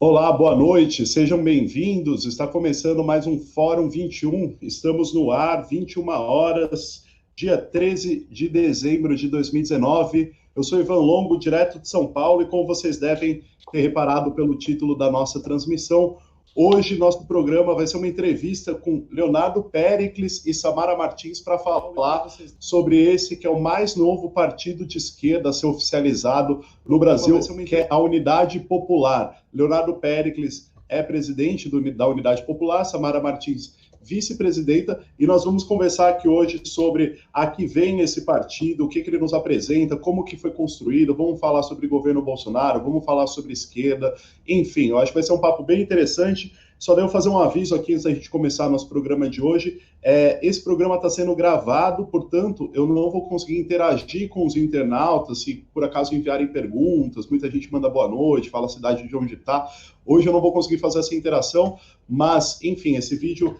Olá, boa noite, sejam bem-vindos. Está começando mais um Fórum 21. Estamos no ar, 21 horas, dia 13 de dezembro de 2019. Eu sou Ivan Longo, direto de São Paulo, e como vocês devem ter reparado pelo título da nossa transmissão, hoje nosso programa vai ser uma entrevista com Leonardo Péricles e Samara Martins para falar sobre esse que é o mais novo partido de esquerda a ser oficializado no Brasil, que é a Unidade Popular. Leonardo Péricles é presidente da Unidade Popular, Samara Martins vice-presidenta, e nós vamos conversar aqui hoje sobre a que vem esse partido, o que ele nos apresenta, como que foi construído, vamos falar sobre o governo Bolsonaro, vamos falar sobre esquerda, enfim, eu acho que vai ser um papo bem interessante. Só devo fazer um aviso aqui antes da gente começar nosso programa de hoje. Esse programa está sendo gravado, portanto, eu não vou conseguir interagir com os internautas, se por acaso enviarem perguntas, muita gente manda boa noite, fala a cidade de onde está. Hoje eu não vou conseguir fazer essa interação, mas, enfim, esse vídeo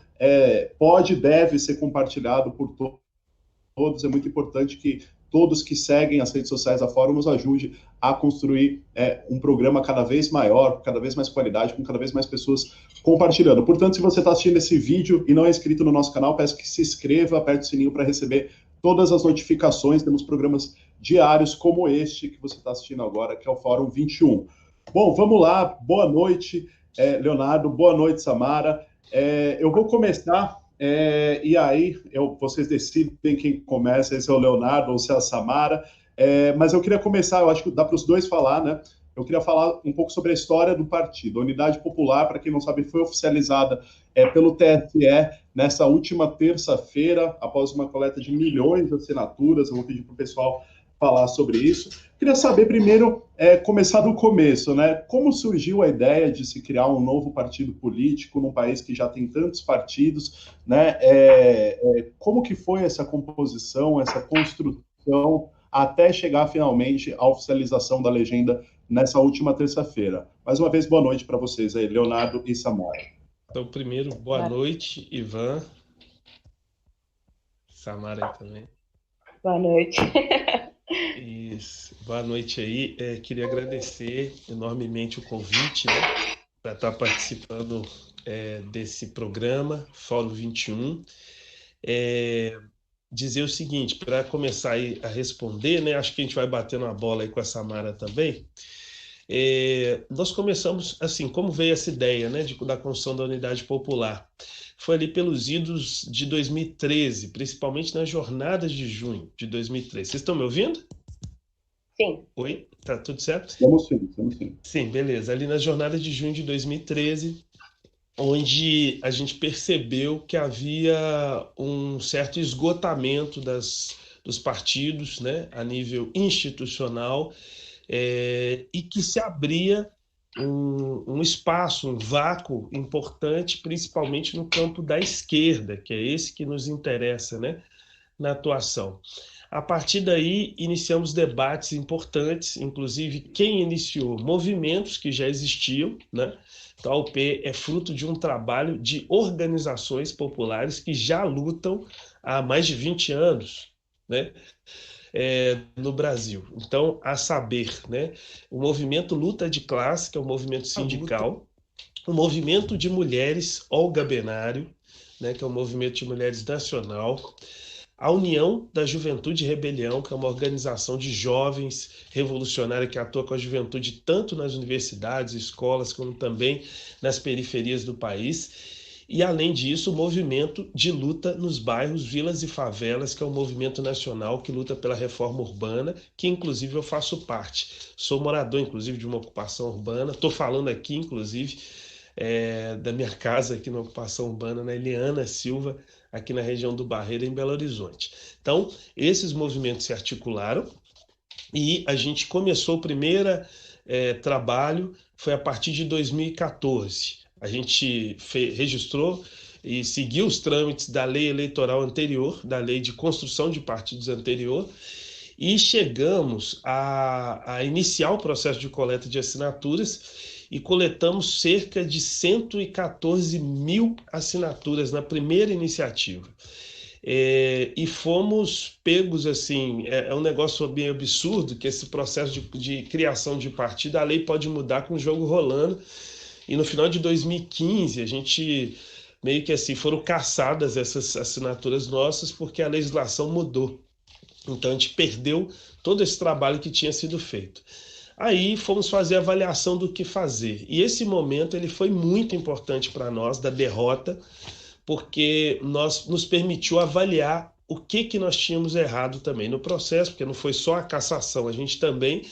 pode e deve ser compartilhado por todos. É muito importante que todos que seguem as redes sociais da Fórum nos ajudem a construir um programa cada vez maior, cada vez mais qualidade, com cada vez mais pessoas compartilhando. Portanto, se você está assistindo esse vídeo e não é inscrito no nosso canal, peço que se inscreva, aperte o sininho para receber todas as notificações. Temos programas diários como este que você está assistindo agora, que é o Fórum 21. Bom, vamos lá. Boa noite, Leonardo. Boa noite, Samara. Eu vou começar... e aí, vocês decidem quem começa, se é o Leonardo ou se é a Samara. Mas eu queria começar, eu acho que dá para os dois falar, né? Eu queria falar um pouco sobre a história do partido. A Unidade Popular, para quem não sabe, foi oficializada pelo TSE nessa última terça-feira, após uma coleta de milhões de assinaturas. Eu vou pedir para o pessoal falar sobre isso. Queria saber primeiro, começar do começo, né? Como surgiu a ideia de se criar um novo partido político num país que já tem tantos partidos, né? Como que foi essa composição, essa construção, até chegar finalmente à oficialização da legenda nessa última terça-feira? Mais uma vez, boa noite para vocês aí, Leonardo e Samara. Então, primeiro, boa noite, Ivan. Samara aí também. Boa noite. Isso. Boa noite aí. Queria agradecer enormemente o convite, né, para estar participando desse programa, Fórum 21. Dizer o seguinte, para começar aí a responder, né, acho que a gente vai batendo a bola aí com a Samara também. Nós começamos, assim, como veio essa ideia, né, da construção da Unidade Popular? Foi ali pelos idos de 2013, principalmente nas jornadas de junho de 2013. Vocês estão me ouvindo? Sim. Oi? Tá tudo certo? Estamos sim. Sim, beleza. Ali nas jornadas de junho de 2013, onde a gente percebeu que havia um certo esgotamento dos partidos, né, a nível institucional, e que se abria um espaço, um vácuo importante, principalmente no campo da esquerda, que é esse que nos interessa, né, na atuação. A partir daí, iniciamos debates importantes, inclusive quem iniciou movimentos que já existiam, né? Então, a UP é fruto de um trabalho de organizações populares que já lutam há mais de 20 anos, né? No Brasil. Então, a saber, né, o movimento Luta de Classe, que é um movimento sindical, o movimento de mulheres Olga Benário, né, que é um movimento de mulheres nacional, a União da Juventude e Rebelião, que é uma organização de jovens revolucionária que atua com a juventude tanto nas universidades, escolas, como também nas periferias do país. E, além disso, o movimento de luta nos bairros, vilas e favelas, que é um movimento nacional que luta pela reforma urbana, que, inclusive, eu faço parte. Sou morador, inclusive, de uma ocupação urbana. Estou falando aqui, inclusive, da minha casa aqui na ocupação urbana, na Eliana Silva, aqui na região do Barreiro, em Belo Horizonte. Então, esses movimentos se articularam e a gente começou o primeiro trabalho, foi a partir de 2014. A gente registrou e seguiu os trâmites da lei eleitoral anterior, da lei de construção de partidos anterior, e chegamos a iniciar o processo de coleta de assinaturas e coletamos cerca de 114 mil assinaturas na primeira iniciativa. E fomos pegos, assim, é um negócio bem absurdo, que esse processo de criação de partido, a lei pode mudar com o jogo rolando, e no final de 2015 a gente meio que assim foram cassadas essas assinaturas nossas porque a legislação mudou. Então a gente perdeu todo esse trabalho que tinha sido feito. Aí fomos fazer a avaliação do que fazer. E esse momento ele foi muito importante para nós, da derrota, porque nos permitiu avaliar o que nós tínhamos errado também no processo, porque não foi só a cassação, a gente também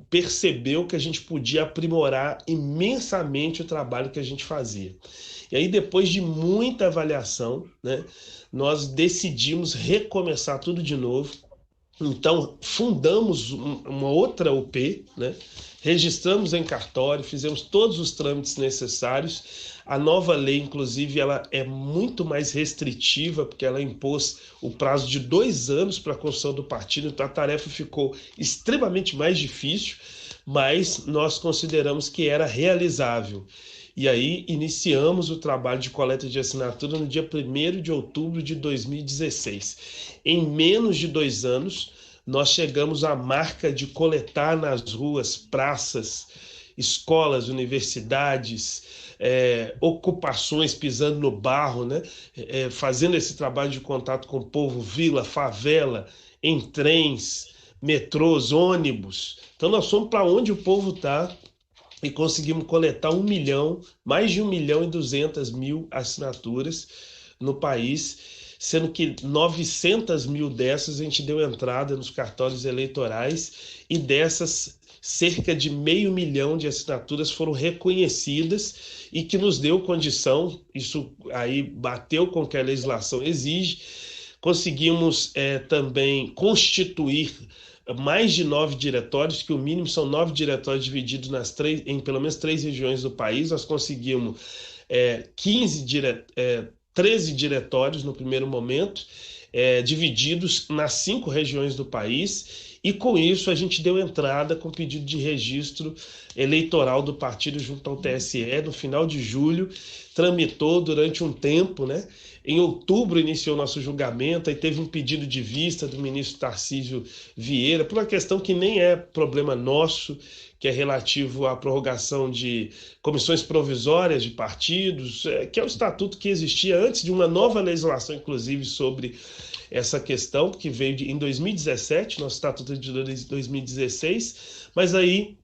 percebeu que a gente podia aprimorar imensamente o trabalho que a gente fazia. E aí, depois de muita avaliação, né, nós decidimos recomeçar tudo de novo. Então, fundamos uma outra UP, né? Registramos em cartório, fizemos todos os trâmites necessários. A nova lei, inclusive, ela é muito mais restritiva, porque ela impôs o prazo de 2 anos para a construção do partido, então a tarefa ficou extremamente mais difícil, mas nós consideramos que era realizável. E aí iniciamos o trabalho de coleta de assinatura no dia 1º de outubro de 2016. Em menos de 2 anos, nós chegamos à marca de coletar nas ruas, praças, escolas, universidades, ocupações, pisando no barro, né? Fazendo esse trabalho de contato com o povo, vila, favela, em trens, metrôs, ônibus. Então nós fomos para onde o povo está, e conseguimos coletar mais de 1.200.000 assinaturas no país, sendo que 900.000 dessas a gente deu entrada nos cartórios eleitorais, e dessas cerca de 500.000 de assinaturas foram reconhecidas e que nos deu condição, isso aí bateu com o que a legislação exige. Conseguimos também constituir mais de 9 diretórios, que o mínimo são 9 diretórios divididos em pelo menos 3 regiões do país. Nós conseguimos 13 diretórios no primeiro momento, divididos nas 5 regiões do país, e com isso a gente deu entrada com pedido de registro eleitoral do partido junto ao TSE no final de julho, tramitou durante um tempo, né? Em outubro iniciou nosso julgamento, aí teve um pedido de vista do ministro Tarcísio Vieira, por uma questão que nem é problema nosso, que é relativo à prorrogação de comissões provisórias de partidos, que é o estatuto que existia antes de uma nova legislação, inclusive, sobre essa questão, que veio em 2017, nosso estatuto de 2016, mas aí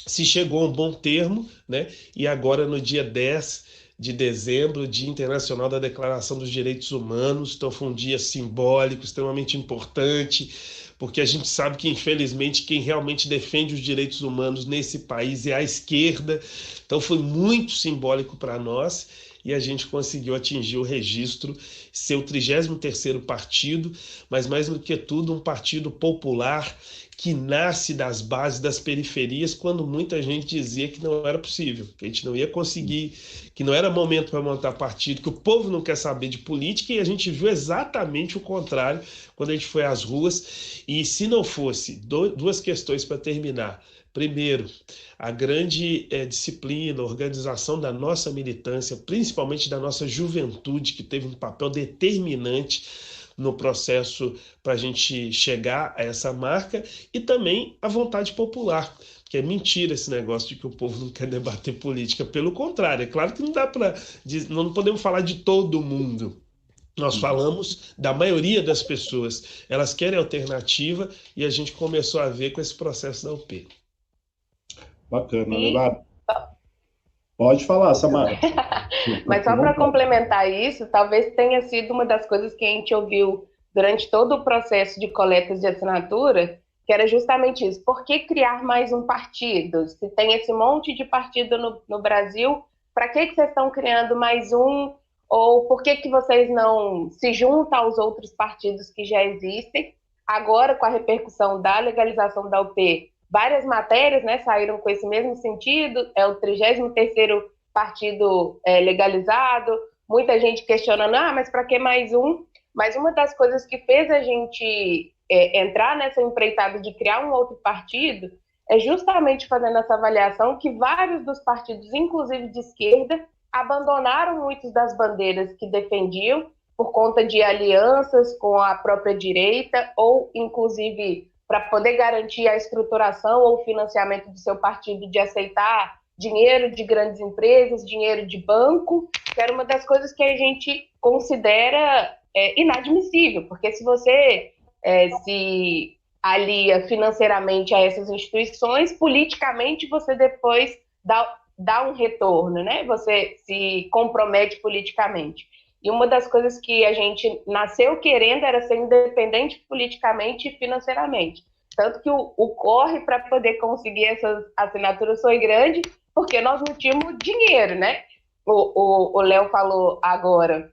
se chegou a um bom termo, né? E agora no dia 10 de dezembro, Dia Internacional da Declaração dos Direitos Humanos, então foi um dia simbólico, extremamente importante, porque a gente sabe que, infelizmente, quem realmente defende os direitos humanos nesse país é a esquerda, então foi muito simbólico para nós, e a gente conseguiu atingir o registro, ser o 33º partido, mas mais do que tudo um partido popular que nasce das bases, das periferias, quando muita gente dizia que não era possível, que a gente não ia conseguir, que não era momento para montar partido, que o povo não quer saber de política, e a gente viu exatamente o contrário quando a gente foi às ruas. E se não fosse, 2 questões para terminar. Primeiro, a grande disciplina, organização da nossa militância, principalmente da nossa juventude, que teve um papel determinante no processo para a gente chegar a essa marca, e também a vontade popular, que é mentira esse negócio de que o povo não quer debater política. Pelo contrário, é claro que não dá para, não podemos falar de todo mundo. Nós falamos da maioria das pessoas, elas querem alternativa, e a gente começou a ver com esse processo da UP. Bacana, Leonardo. Pode falar, Samara. Mas só para complementar isso, talvez tenha sido uma das coisas que a gente ouviu durante todo o processo de coletas de assinatura, que era justamente isso. Por que criar mais um partido? Se tem esse monte de partido no Brasil, para que vocês estão criando mais um? Ou por que vocês não se juntam aos outros partidos que já existem? Agora, com a repercussão da legalização da UP, várias matérias, né, saíram com esse mesmo sentido, é o 33º partido legalizado, muita gente questionando, mas para que mais um? Mas uma das coisas que fez a gente entrar nessa empreitada de criar um outro partido é justamente fazendo essa avaliação que vários dos partidos, inclusive de esquerda, abandonaram muitas das bandeiras que defendiam por conta de alianças com a própria direita ou, inclusive, para poder garantir a estruturação ou o financiamento do seu partido, de aceitar dinheiro de grandes empresas, dinheiro de banco, que era uma das coisas que a gente considera inadmissível, porque se você se alia financeiramente a essas instituições, politicamente você depois dá um retorno, né? Você se compromete politicamente. E uma das coisas que a gente nasceu querendo era ser independente politicamente e financeiramente. Tanto que o corre para poder conseguir essas assinaturas foi grande, porque nós não tínhamos dinheiro, né? O Léo falou agora,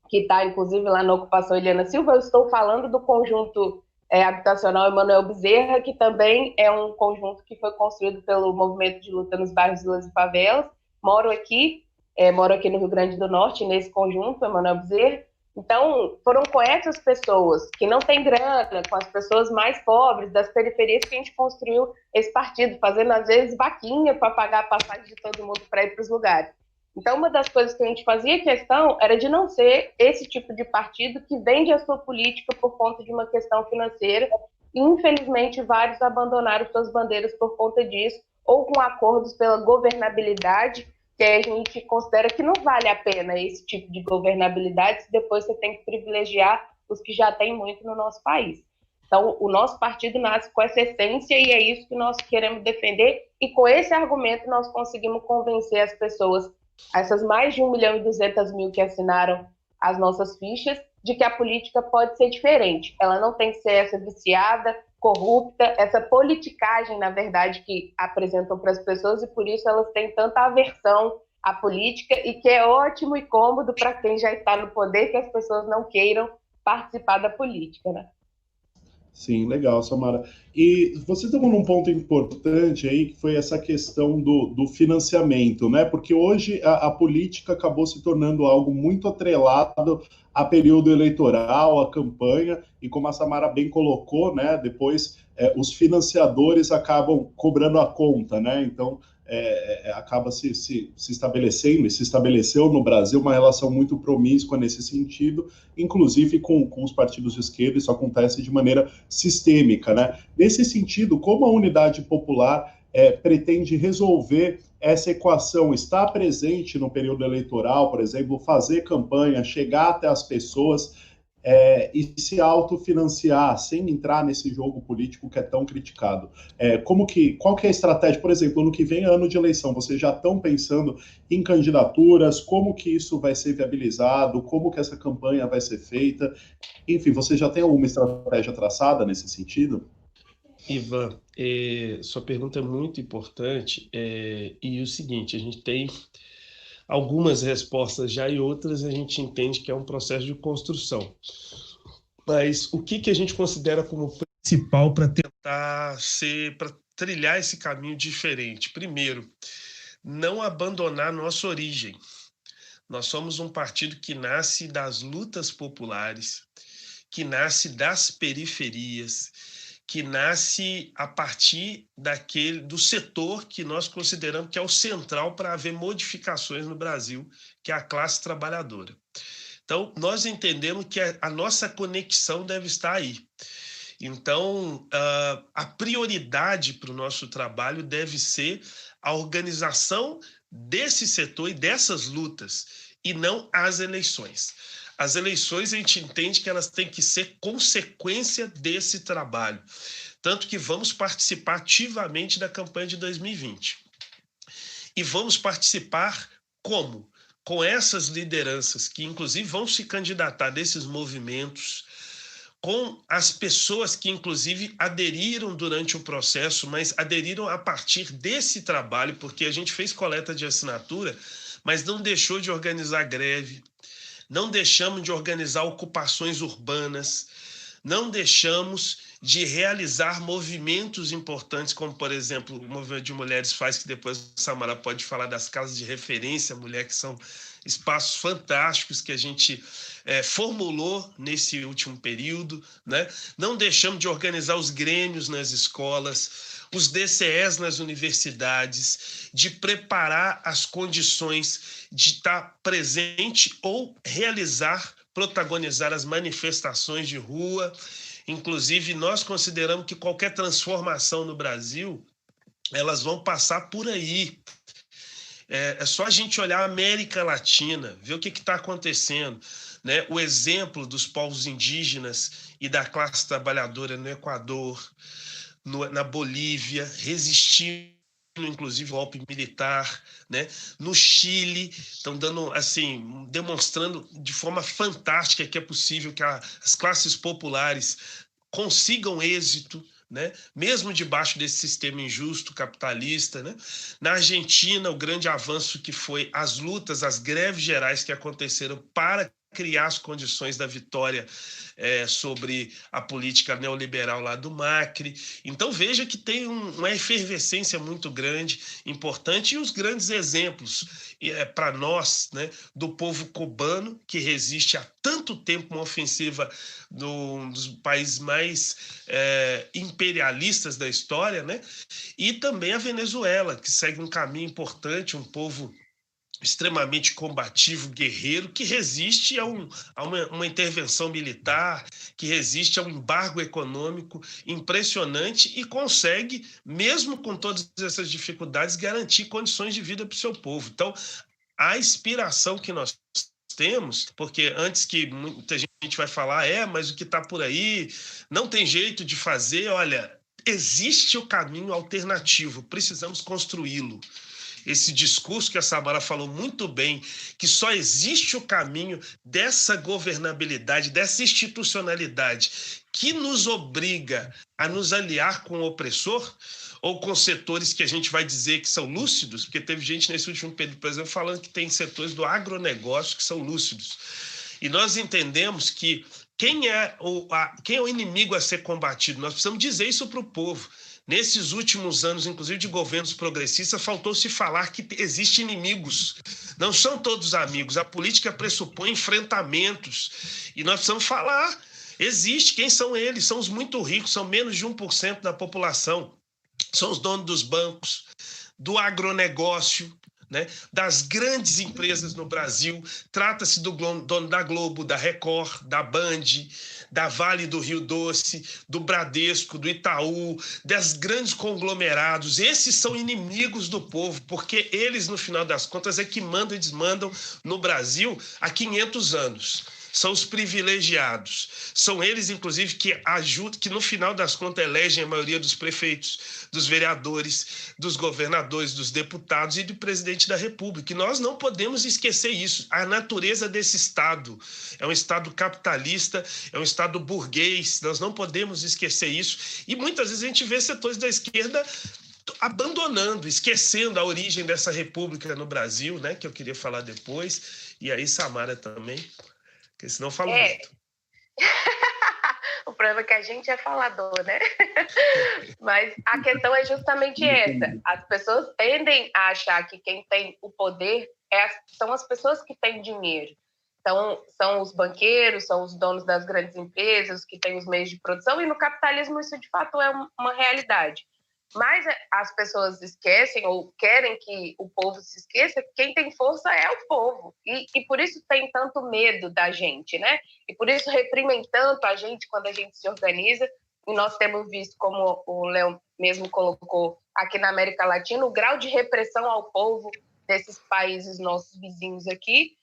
que está inclusive lá na Ocupação Eliana Silva, eu estou falando do conjunto habitacional Emanuel Bezerra, que também é um conjunto que foi construído pelo Movimento de Luta nos Bairros, Vilas e Favelas. Moro aqui no Rio Grande do Norte, nesse conjunto, Emanuel Bezerra. Então, foram com essas pessoas que não têm grana, com as pessoas mais pobres, das periferias, que a gente construiu esse partido, fazendo, às vezes, vaquinha para pagar a passagem de todo mundo para ir para os lugares. Então, uma das coisas que a gente fazia questão era de não ser esse tipo de partido que vende a sua política por conta de uma questão financeira. E, infelizmente, vários abandonaram suas bandeiras por conta disso, ou com acordos pela governabilidade, que a gente considera que não vale a pena esse tipo de governabilidade, se depois você tem que privilegiar os que já têm muito no nosso país. Então, o nosso partido nasce com essa essência e é isso que nós queremos defender, e com esse argumento nós conseguimos convencer as pessoas, essas mais de 1.200.000 que assinaram as nossas fichas, de que a política pode ser diferente. Ela não tem que ser essa viciada, corrupta, essa politicagem, na verdade, que apresentam para as pessoas, e por isso elas têm tanta aversão à política, e que é ótimo e cômodo para quem já está no poder, que as pessoas não queiram participar da política, né? Sim, legal, Samara. E você tocou num ponto importante aí, que foi essa questão do financiamento, né? Porque hoje a política acabou se tornando algo muito atrelado a período eleitoral, a campanha, e como a Samara bem colocou, né? Depois os financiadores acabam cobrando a conta, né? Então acaba se estabelecendo, e se estabeleceu no Brasil uma relação muito promíscua nesse sentido, inclusive com os partidos de esquerda. Isso acontece de maneira sistêmica, né? Nesse sentido, como a Unidade Popular pretende resolver essa equação, estar presente no período eleitoral, por exemplo, fazer campanha, chegar até as pessoas e se autofinanciar, sem entrar nesse jogo político que é tão criticado. Qual que é a estratégia? Por exemplo, ano que vem é ano de eleição, vocês já estão pensando em candidaturas, como que isso vai ser viabilizado, como que essa campanha vai ser feita? Enfim, você já tem alguma estratégia traçada nesse sentido? Ivan, sua pergunta é muito importante, e o seguinte, a gente tem algumas respostas já e outras a gente entende que é um processo de construção. Mas o que a gente considera como principal para tentar para trilhar esse caminho diferente? Primeiro, não abandonar nossa origem. Nós somos um partido que nasce das lutas populares, que nasce das periferias, que nasce a partir do setor que nós consideramos que é o central para haver modificações no Brasil, que é a classe trabalhadora. Então, nós entendemos que a nossa conexão deve estar aí. Então, a prioridade para o nosso trabalho deve ser a organização desse setor e dessas lutas, e não as eleições. As eleições, a gente entende que elas têm que ser consequência desse trabalho. Tanto que vamos participar ativamente da campanha de 2020. E vamos participar como? Com essas lideranças que, inclusive, vão se candidatar desses movimentos, com as pessoas que, inclusive, aderiram durante o processo, mas aderiram a partir desse trabalho, porque a gente fez coleta de assinatura, mas não deixou de organizar greve, não deixamos de organizar ocupações urbanas, não deixamos de realizar movimentos importantes, como, por exemplo, o movimento de mulheres faz, que depois a Samara pode falar das casas de referência, mulher, que são espaços fantásticos que a gente formulou nesse último período, né? Não deixamos de organizar os grêmios nas escolas, os DCEs nas universidades, de preparar as condições de estar presente ou protagonizar as manifestações de rua. Inclusive, nós consideramos que qualquer transformação no Brasil, elas vão passar por aí. É só a gente olhar a América Latina, ver o que está acontecendo, né? O exemplo dos povos indígenas e da classe trabalhadora no Equador, na Bolívia, resistindo inclusive ao golpe militar, né? No Chile, estão dando, assim, demonstrando de forma fantástica que é possível que as classes populares consigam êxito, né? Mesmo debaixo desse sistema injusto, capitalista, né? Na Argentina, o grande avanço que foi as lutas, as greves gerais que aconteceram para criar as condições da vitória sobre a política neoliberal lá do Macri. Então veja que tem uma efervescência muito grande, importante, e os grandes exemplos para nós, né, do povo cubano, que resiste há tanto tempo uma ofensiva dos países mais imperialistas da história, né? E também a Venezuela, que segue um caminho importante, um povo extremamente combativo, guerreiro, que resiste a uma intervenção militar, que resiste a um embargo econômico impressionante e consegue, mesmo com todas essas dificuldades, garantir condições de vida para o seu povo. Então, a inspiração que nós temos, porque antes que muita gente vai falar, mas o que está por aí não tem jeito de fazer, olha, existe o caminho alternativo, precisamos construí-lo. Esse discurso que a Samara falou muito bem, que só existe o caminho dessa governabilidade, dessa institucionalidade, que nos obriga a nos aliar com o opressor, ou com setores que a gente vai dizer que são lúcidos, porque teve gente nesse último período, por exemplo, falando que tem setores do agronegócio que são lúcidos. E nós entendemos que quem é o inimigo a ser combatido? Nós precisamos dizer isso para o povo. Nesses últimos anos, inclusive de governos progressistas, faltou-se falar que existem inimigos. Não são todos amigos. A política pressupõe enfrentamentos. E nós precisamos falar. Existe. Quem são eles? São os muito ricos, são menos de 1% da população. São os donos dos bancos, do agronegócio, né, das grandes empresas no Brasil. Trata-se do dono da Globo, da Record, da Band, da Vale do Rio Doce, do Bradesco, do Itaú, das grandes conglomerados. Esses são inimigos do povo, porque eles, no final das contas, é que mandam e desmandam no Brasil há 500 anos. São os privilegiados. São eles, inclusive, que ajudam, que no final das contas elegem a maioria dos prefeitos, dos vereadores, dos governadores, dos deputados e do presidente da República. E nós não podemos esquecer isso. A natureza desse Estado é um Estado capitalista, é um Estado burguês. Nós não podemos esquecer isso. E muitas vezes a gente vê setores da esquerda abandonando, esquecendo a origem dessa república no Brasil, né? Que eu queria falar depois. E aí, Samara também. Porque senão eu falo muito. O problema é que a gente é falador, né? Mas a questão é justamente essa. As pessoas tendem a achar que quem tem o poder são as pessoas que têm dinheiro. Então, são os banqueiros, são os donos das grandes empresas, que têm os meios de produção, e no capitalismo isso, de fato, é uma realidade. Mas as pessoas esquecem ou querem que o povo se esqueça que quem tem força é o povo. E por isso tem tanto medo da gente, né? E por isso reprimem tanto a gente quando a gente se organiza. E nós temos visto, como o Léo mesmo colocou, aqui na América Latina, o grau de repressão ao povo desses países nossos vizinhos aqui,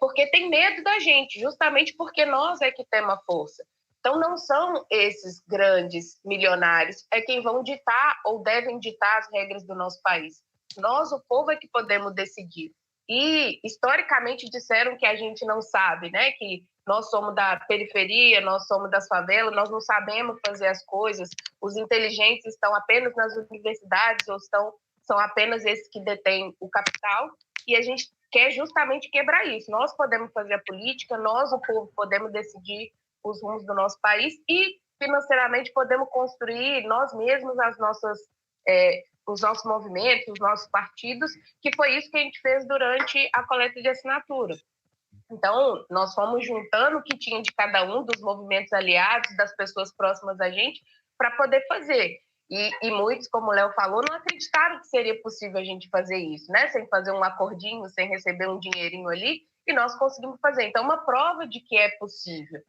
porque tem medo da gente, justamente porque nós é que temos a força. Então, não são esses grandes milionários quem vão ditar ou devem ditar as regras do nosso país. Nós, o povo, é que podemos decidir. E, historicamente, disseram que a gente não sabe, né? Que nós somos da periferia, nós somos das favelas, nós não sabemos fazer as coisas. Os inteligentes estão apenas nas universidades ou são apenas esses que detêm o capital. E a gente quer justamente quebrar isso. Nós podemos fazer a política, nós, o povo, podemos decidir os rumos do nosso país e financeiramente podemos construir nós mesmos os nossos movimentos, os nossos partidos, que foi isso que a gente fez durante a coleta de assinatura. Então, nós fomos juntando o que tinha de cada um dos movimentos aliados, das pessoas próximas a gente, para poder fazer. E muitos, como o Léo falou, não acreditaram que seria possível a gente fazer isso, né? Sem fazer um acordinho, sem receber um dinheirinho ali, e nós conseguimos fazer. Então, uma prova de que é possível.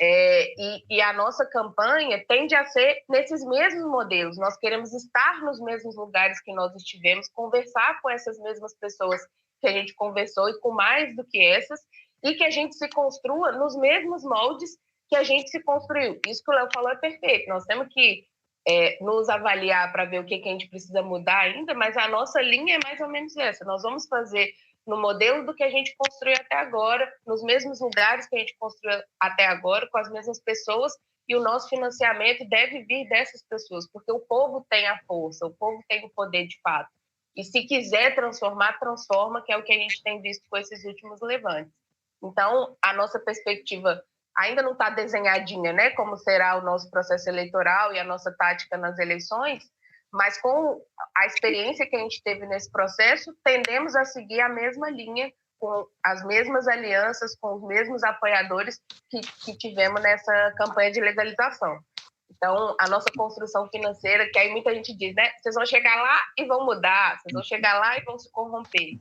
E a nossa campanha tende a ser nesses mesmos modelos. Nós queremos estar nos mesmos lugares que nós estivemos, conversar com essas mesmas pessoas que a gente conversou e com mais do que essas, e que a gente se construa nos mesmos moldes que a gente se construiu. Isso que o Léo falou é perfeito. Nós temos que nos avaliar para ver o que a gente precisa mudar ainda, mas a nossa linha é mais ou menos essa. Nós vamos fazer no modelo do que a gente construiu até agora, nos mesmos lugares que a gente construiu até agora, com as mesmas pessoas, e o nosso financiamento deve vir dessas pessoas, porque o povo tem a força, o povo tem o poder de fato. E se quiser transformar, transforma, que é o que a gente tem visto com esses últimos levantes. Então, a nossa perspectiva ainda não está desenhadinha, né, como será o nosso processo eleitoral e a nossa tática nas eleições, mas com a experiência que a gente teve nesse processo, tendemos a seguir a mesma linha, com as mesmas alianças, com os mesmos apoiadores que tivemos nessa campanha de legalização. Então, a nossa construção financeira, que aí muita gente diz, né? Vocês vão chegar lá e vão mudar, vocês vão chegar lá e vão se corromper.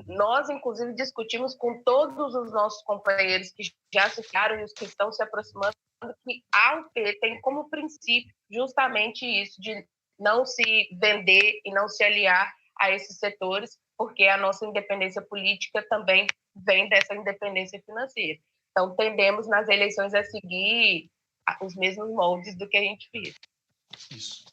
Nós, inclusive, discutimos com todos os nossos companheiros que já se ficaram e os que estão se aproximando, que a UP tem como princípio justamente isso, de não se vender e não se aliar a esses setores, porque a nossa independência política também vem dessa independência financeira. Então, tendemos nas eleições a seguir os mesmos moldes do que a gente fez. Isso.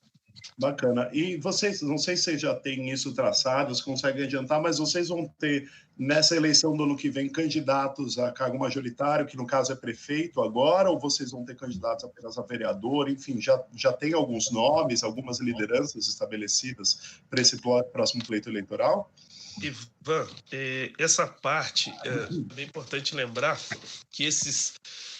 Bacana. E vocês, não sei se vocês já têm isso traçado, se conseguem adiantar, mas vocês vão ter, nessa eleição do ano que vem, candidatos a cargo majoritário, que no caso é prefeito agora, ou vocês vão ter candidatos apenas a vereador? Enfim, já tem alguns nomes, algumas lideranças estabelecidas para esse próximo pleito eleitoral? Ivan, essa parte é bem importante lembrar que esses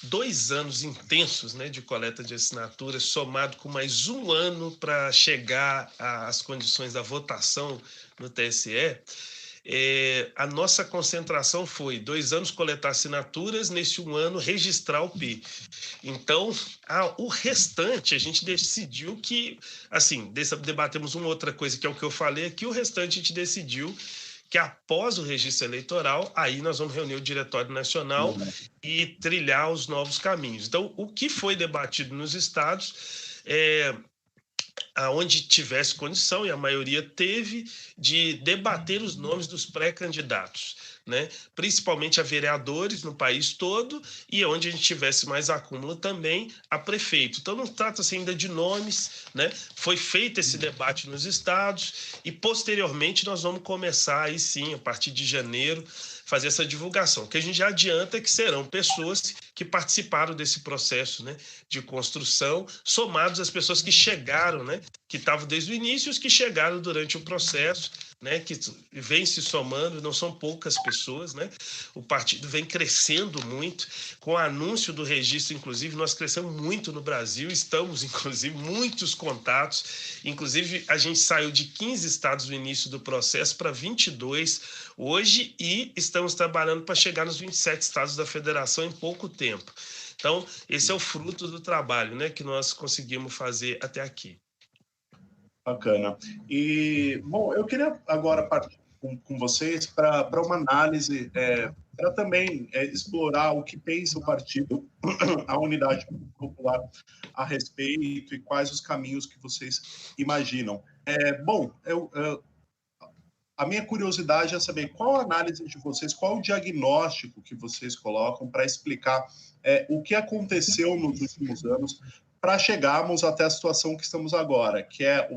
2 anos intensos, né, de coleta de assinaturas, somado com mais 1 ano para chegar às condições da votação no TSE, a nossa concentração foi 2 anos coletar assinaturas, nesse 1 ano registrar o P. Então, o restante, a gente decidiu que, assim, debatemos uma outra coisa, que é o que eu falei aqui, o restante a gente decidiu que após o registro eleitoral, aí nós vamos reunir o Diretório Nacional e trilhar os novos caminhos. Então, o que foi debatido nos estados aonde tivesse condição, e a maioria teve, de debater os nomes dos pré-candidatos, né? Principalmente a vereadores no país todo, e onde a gente tivesse mais acúmulo também a prefeito. Então não trata-se ainda de nomes, né? Foi feito esse debate nos estados, e posteriormente nós vamos começar aí sim, a partir de janeiro, fazer essa divulgação, que a gente já adianta que serão pessoas que participaram desse processo, né, de construção, somados às pessoas que chegaram, né, que estavam desde o início, e os que chegaram durante o processo, né, que vem se somando, não são poucas pessoas, né? O partido vem crescendo muito, com o anúncio do registro, inclusive, nós crescemos muito no Brasil, estamos, inclusive, muitos contatos, inclusive, a gente saiu de 15 estados no início do processo para 22 hoje, e estamos trabalhando para chegar nos 27 estados da federação em pouco tempo. Então, esse é o fruto do trabalho, né, que nós conseguimos fazer até aqui. Bacana. E, bom, eu queria agora partir com vocês para uma análise, para também explorar o que pensa o partido, a Unidade Popular, a respeito, e quais os caminhos que vocês imaginam. Bom, a minha curiosidade é saber qual a análise de vocês, qual o diagnóstico que vocês colocam para explicar o que aconteceu nos últimos anos para chegarmos até a situação que estamos agora, que é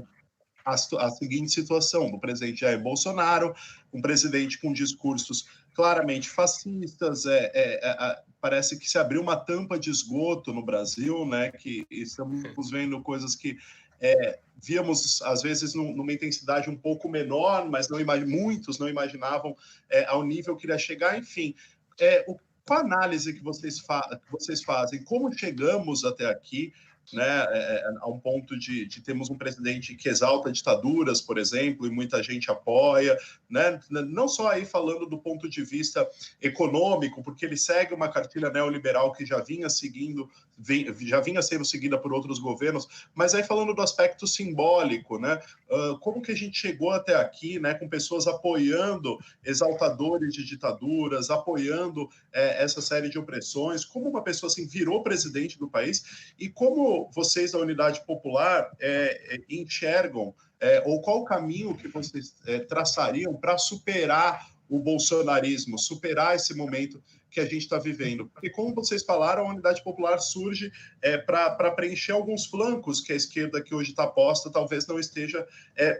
a seguinte situação do presidente Jair Bolsonaro, um presidente com discursos claramente fascistas, parece que se abriu uma tampa de esgoto no Brasil, né, que estamos vendo coisas que víamos, às vezes, numa intensidade um pouco menor, mas muitos não imaginavam ao nível que iria chegar. Enfim, qual a análise que vocês fazem? Como chegamos até aqui, né, a um ponto de termos um presidente que exalta ditaduras, por exemplo, e muita gente apoia, né? Não só aí falando do ponto de vista econômico, porque ele segue uma cartilha neoliberal que já vinha seguindo já vinha sendo seguida por outros governos, mas aí falando do aspecto simbólico, né? Como que a gente chegou até aqui, né, com pessoas apoiando exaltadores de ditaduras, apoiando essa série de opressões, como uma pessoa assim virou presidente do país, e como vocês da Unidade Popular enxergam, ou qual o caminho que vocês traçariam para superar o bolsonarismo, superar esse momento que a gente está vivendo. Porque, como vocês falaram, a Unidade Popular surge para preencher alguns flancos que a esquerda que hoje está posta talvez não esteja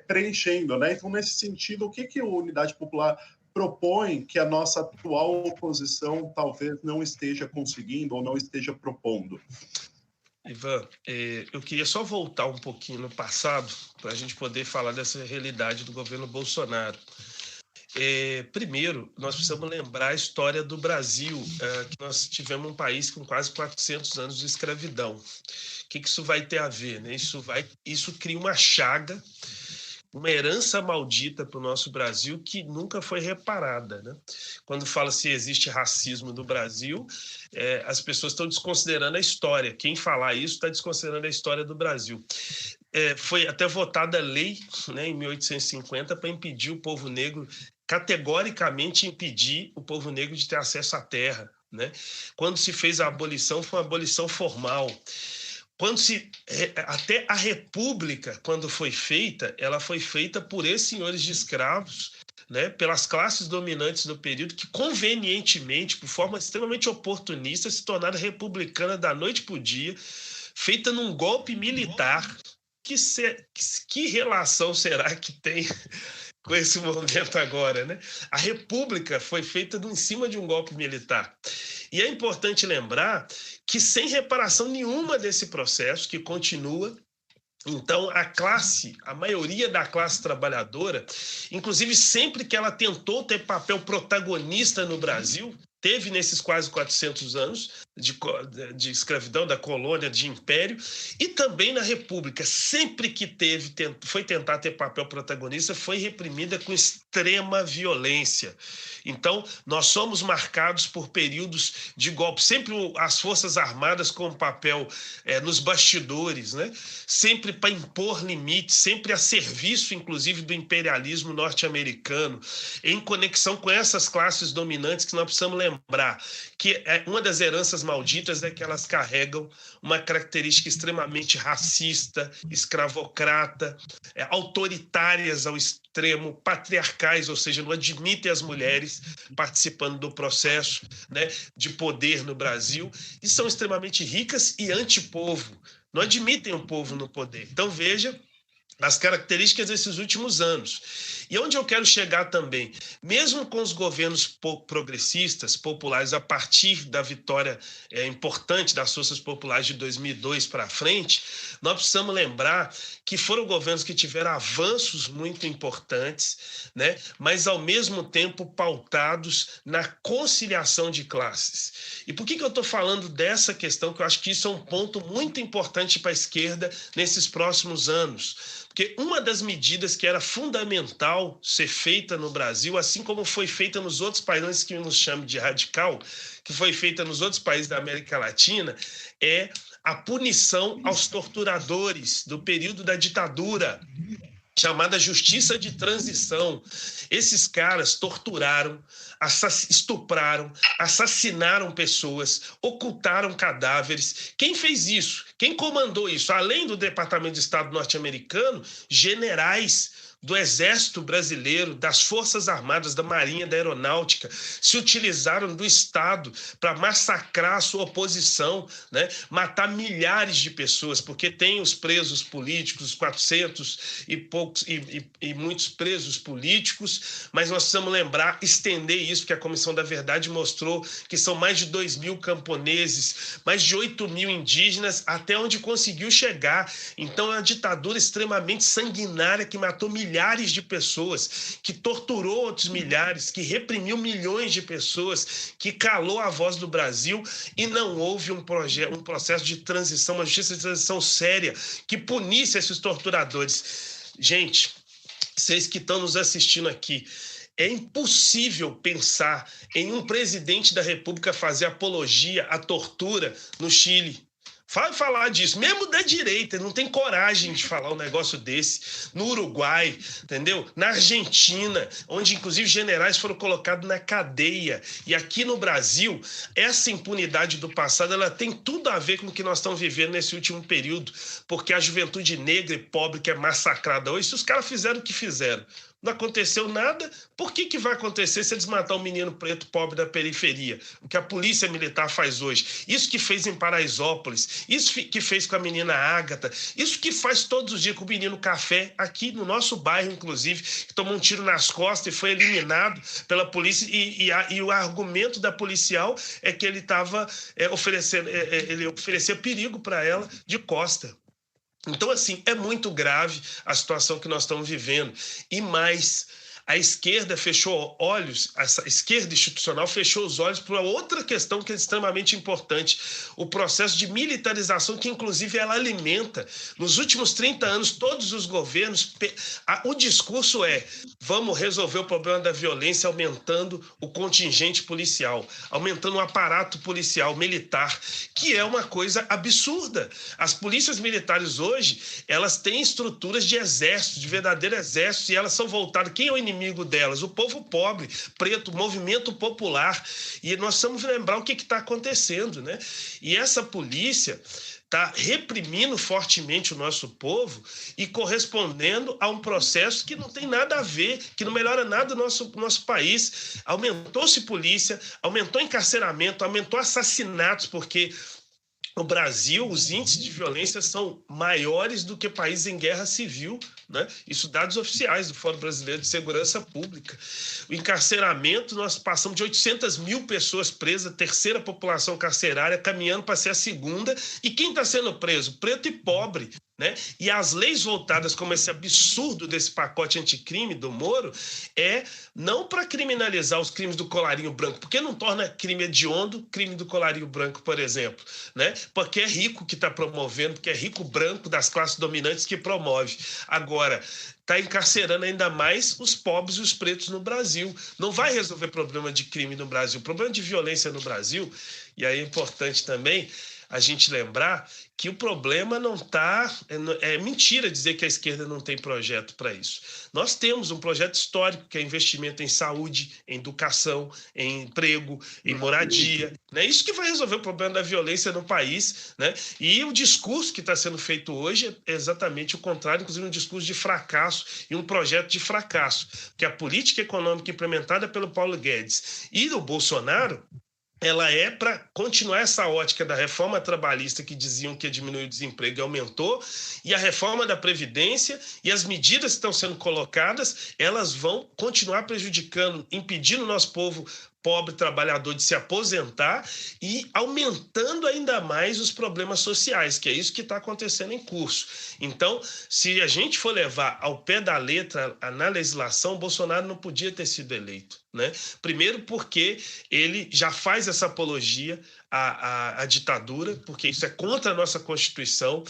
preenchendo, né? Então, nesse sentido, o que a Unidade Popular propõe que a nossa atual oposição talvez não esteja conseguindo ou não esteja propondo? Ivan, eu queria só voltar um pouquinho no passado para a gente poder falar dessa realidade do governo Bolsonaro. Primeiro, nós precisamos lembrar a história do Brasil, que nós tivemos um país com quase 400 anos de escravidão. O que isso vai ter a ver, né? Isso cria uma chaga, uma herança maldita para o nosso Brasil que nunca foi reparada, né? Quando fala se existe racismo no Brasil, as pessoas estão desconsiderando a história. Quem falar isso está desconsiderando a história do Brasil. Foi até votada a lei, né, em 1850 para impedir o povo negro, categoricamente impedir o povo negro de ter acesso à terra, né? Quando se fez a abolição, foi uma abolição formal. Até a República, quando foi feita, ela foi feita por esses senhores de escravos, né, pelas classes dominantes do período, que convenientemente, por forma extremamente oportunista, se tornaram republicana da noite para o dia, feita num golpe militar. Que relação será que tem com esse momento agora, né? A República foi feita em cima de um golpe militar. E é importante lembrar que sem reparação nenhuma desse processo, que continua, então a maioria da classe trabalhadora, inclusive sempre que ela tentou ter papel protagonista no Brasil, teve nesses quase 400 anos de escravidão, da colônia, de império, e também na República, sempre que foi tentar ter papel protagonista, foi reprimida com extrema violência. Então, nós somos marcados por períodos de golpe, sempre as Forças Armadas com papel nos bastidores, né? Sempre para impor limites, sempre a serviço, inclusive, do imperialismo norte-americano, em conexão com essas classes dominantes que nós precisamos lembrar, que uma das heranças malditas é que elas carregam uma característica extremamente racista, escravocrata, autoritárias ao extremo, patriarcais, ou seja, não admitem as mulheres participando do processo, né, de poder no Brasil, e são extremamente ricas e antipovo, não admitem o povo no poder. Então, veja as características desses últimos anos. E onde eu quero chegar também, mesmo com os governos progressistas, populares, a partir da vitória importante das forças populares de 2002 para frente, nós precisamos lembrar que foram governos que tiveram avanços muito importantes, né, mas ao mesmo tempo pautados na conciliação de classes. E por que eu estou falando dessa questão? Que eu acho que isso é um ponto muito importante para a esquerda nesses próximos anos. Porque uma das medidas que era fundamental ser feita no Brasil, assim como foi feita nos outros países que nos chamam de radical, que foi feita nos outros países da América Latina, é a punição aos torturadores do período da ditadura, chamada justiça de transição. Esses caras torturaram, estupraram, assassinaram pessoas, ocultaram cadáveres. Quem fez isso? Quem comandou isso? Além do Departamento de Estado norte-americano, generais do Exército Brasileiro, das Forças Armadas, da Marinha, da Aeronáutica, se utilizaram do Estado para massacrar a sua oposição, né? Matar milhares de pessoas, porque tem os presos políticos, 400 e poucos, e muitos presos políticos, mas nós precisamos lembrar, estender isso, porque a Comissão da Verdade mostrou que são mais de 2.000 camponeses, mais de 8.000 indígenas, até onde conseguiu chegar. Então é uma ditadura extremamente sanguinária que matou milhares de pessoas, que torturou outros milhares, que reprimiu milhões de pessoas, que calou a voz do Brasil, e não houve um processo de transição, uma justiça de transição séria que punisse esses torturadores. Gente, vocês que estão nos assistindo aqui, é impossível pensar em um presidente da República fazer apologia à tortura no Chile. falar disso, mesmo da direita, não tem coragem de falar um negócio desse. No Uruguai, entendeu? Na Argentina, onde inclusive generais foram colocados na cadeia. E aqui no Brasil, essa impunidade do passado, ela tem tudo a ver com o que nós estamos vivendo nesse último período, porque a juventude negra e pobre que é massacrada hoje, se os caras fizeram o que fizeram, não aconteceu nada, por que vai acontecer se eles matar um menino preto pobre da periferia? O que a polícia militar faz hoje. Isso que fez em Paraisópolis, isso que fez com a menina Ágata, isso que faz todos os dias com o menino Café, aqui no nosso bairro, inclusive, que tomou um tiro nas costas e foi eliminado pela polícia, e o argumento da policial é que ele estava ele oferecia perigo para ela de costa. Então, assim, é muito grave a situação que nós estamos vivendo. E mais, a esquerda fechou olhos, essa esquerda institucional fechou os olhos para outra questão que é extremamente importante, o processo de militarização que, inclusive, ela alimenta. Nos últimos 30 anos, todos os governos, o discurso é: vamos resolver o problema da violência aumentando o contingente policial, aumentando o aparato policial, militar, que é uma coisa absurda. As polícias militares hoje, elas têm estruturas de exército, de verdadeiro exército, e elas são voltadas. Quem é o inimigo delas? O povo pobre, preto, o movimento popular. E nós precisamos lembrar o que está acontecendo, né? E essa polícia está reprimindo fortemente o nosso povo e correspondendo a um processo que não tem nada a ver, que não melhora nada o nosso país. Aumentou-se polícia, aumentou encarceramento, aumentou assassinatos, porque no Brasil, os índices de violência são maiores do que países em guerra civil, né? Isso dados oficiais do Fórum Brasileiro de Segurança Pública. O encarceramento, nós passamos de 800 mil pessoas presas, a terceira população carcerária, caminhando para ser a segunda. E quem está sendo preso? Preto e pobre, né? E as leis voltadas, como esse absurdo desse pacote anticrime do Moro, é não para criminalizar os crimes do colarinho branco, porque não torna crime hediondo crime do colarinho branco, por exemplo, né? Porque é rico que está promovendo, porque é rico branco das classes dominantes que promove. Agora, está encarcerando ainda mais os pobres e os pretos no Brasil. Não vai resolver problema de crime no Brasil, problema de violência no Brasil. E aí é importante também a gente lembrar que o problema não está... É mentira dizer que a esquerda não tem projeto para isso. Nós temos um projeto histórico, que é investimento em saúde, em educação, em emprego, em moradia, né? Isso que vai resolver o problema da violência no país, né? E o discurso que está sendo feito hoje é exatamente o contrário, inclusive um discurso de fracasso e um projeto de fracasso, que a política econômica implementada pelo Paulo Guedes e do Bolsonaro, ela é para continuar essa ótica da reforma trabalhista que diziam que ia diminuir o desemprego e aumentou, e a reforma da Previdência e as medidas que estão sendo colocadas, elas vão continuar prejudicando, impedindo o nosso povo pobre trabalhador de se aposentar e aumentando ainda mais os problemas sociais, que é isso que está acontecendo em curso. Então, se a gente for levar ao pé da letra na legislação, Bolsonaro não podia ter sido eleito, né? Primeiro porque ele já faz essa apologia à ditadura, porque isso é contra a nossa Constituição.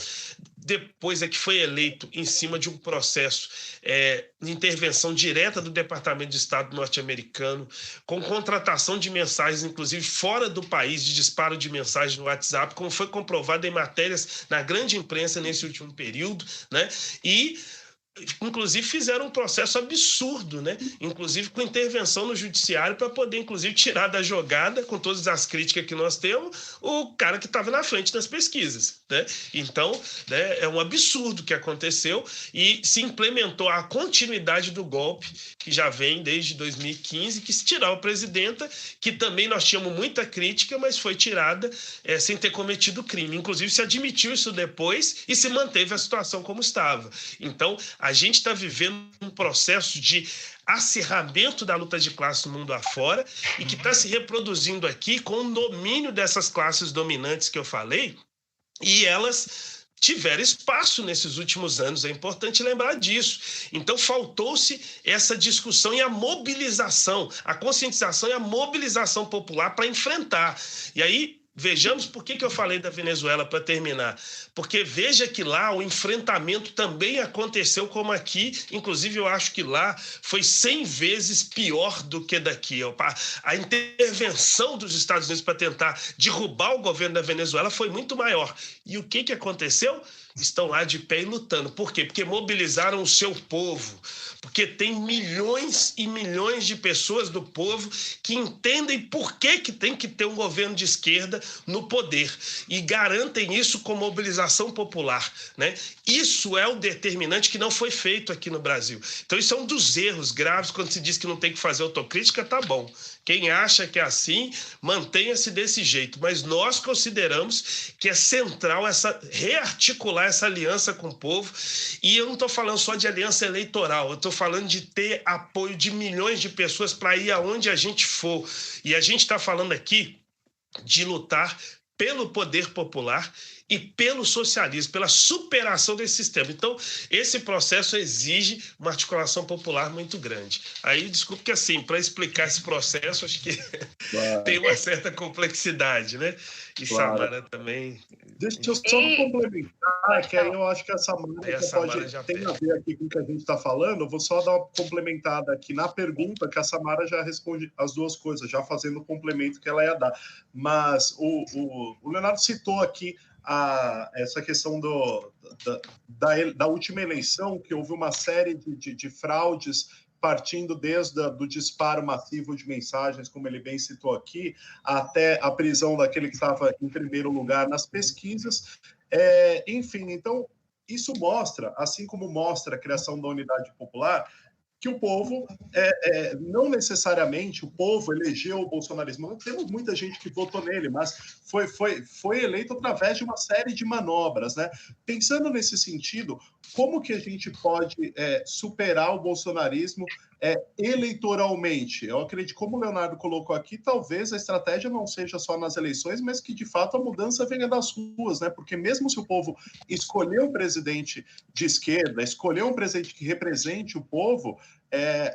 Depois é que foi eleito em cima de um processo de intervenção direta do Departamento de Estado norte-americano, com contratação de mensagens, inclusive fora do país, de disparo de mensagens no WhatsApp, como foi comprovado em matérias na grande imprensa nesse último período, né? E inclusive fizeram um processo absurdo, né? Inclusive com intervenção no judiciário para poder, inclusive, tirar da jogada, com todas as críticas que nós temos, o cara que estava na frente das pesquisas, né? Então, né, é um absurdo que aconteceu e se implementou a continuidade do golpe, que já vem desde 2015, que se tirou a presidenta, que também nós tínhamos muita crítica, mas foi tirada sem ter cometido crime. Inclusive, se admitiu isso depois e se manteve a situação como estava. Então, a gente está vivendo um processo de acirramento da luta de classe no mundo afora e que está se reproduzindo aqui com o domínio dessas classes dominantes que eu falei, e elas tiveram espaço nesses últimos anos, é importante lembrar disso. Então faltou-se essa discussão e a mobilização, a conscientização e a mobilização popular para enfrentar. E aí Vejamos por que eu falei da Venezuela para terminar. Porque veja que lá o enfrentamento também aconteceu como aqui. Inclusive, eu acho que lá foi 100 vezes pior do que daqui. A intervenção dos Estados Unidos para tentar derrubar o governo da Venezuela foi muito maior. E o que aconteceu? Estão lá de pé e lutando. Por quê? Porque mobilizaram o seu povo. Porque tem milhões e milhões de pessoas do povo que entendem por que tem que ter um governo de esquerda no poder e garantem isso com mobilização popular, né? Isso é o determinante que não foi feito aqui no Brasil. Então isso é um dos erros graves quando se diz que não tem que fazer autocrítica, tá bom. Quem acha que é assim, mantenha-se desse jeito. Mas nós consideramos que é central rearticular essa aliança com o povo. E eu não estou falando só de aliança eleitoral, eu estou falando de ter apoio de milhões de pessoas para ir aonde a gente for. E a gente está falando aqui de lutar pelo poder popular e pelo socialismo, pela superação desse sistema. Então, esse processo exige uma articulação popular muito grande. Aí, desculpe que assim, para explicar esse processo, acho que tem uma certa complexidade, né? E Samara também... Deixa eu só complementar, que aí eu acho que a Samara tem a ver aqui com o que a gente está falando. Eu vou só dar uma complementada aqui na pergunta, que a Samara já responde as duas coisas, já fazendo o complemento que ela ia dar. Mas o Leonardo citou aqui essa questão da última eleição, que houve uma série de fraudes partindo desde do disparo massivo de mensagens, como ele bem citou aqui, até a prisão daquele que estava em primeiro lugar nas pesquisas. Enfim, então, isso mostra, assim como mostra a criação da unidade popular, que o povo, não necessariamente o povo elegeu o bolsonarismo. Não temos muita gente que votou nele, mas foi eleito através de uma série de manobras, né? Pensando nesse sentido, como que a gente pode superar o bolsonarismo eleitoralmente? Eu acredito, como o Leonardo colocou aqui, talvez a estratégia não seja só nas eleições, mas que, de fato, a mudança venha das ruas, né? Porque mesmo se o povo escolher um presidente de esquerda, escolher um presidente que represente o povo,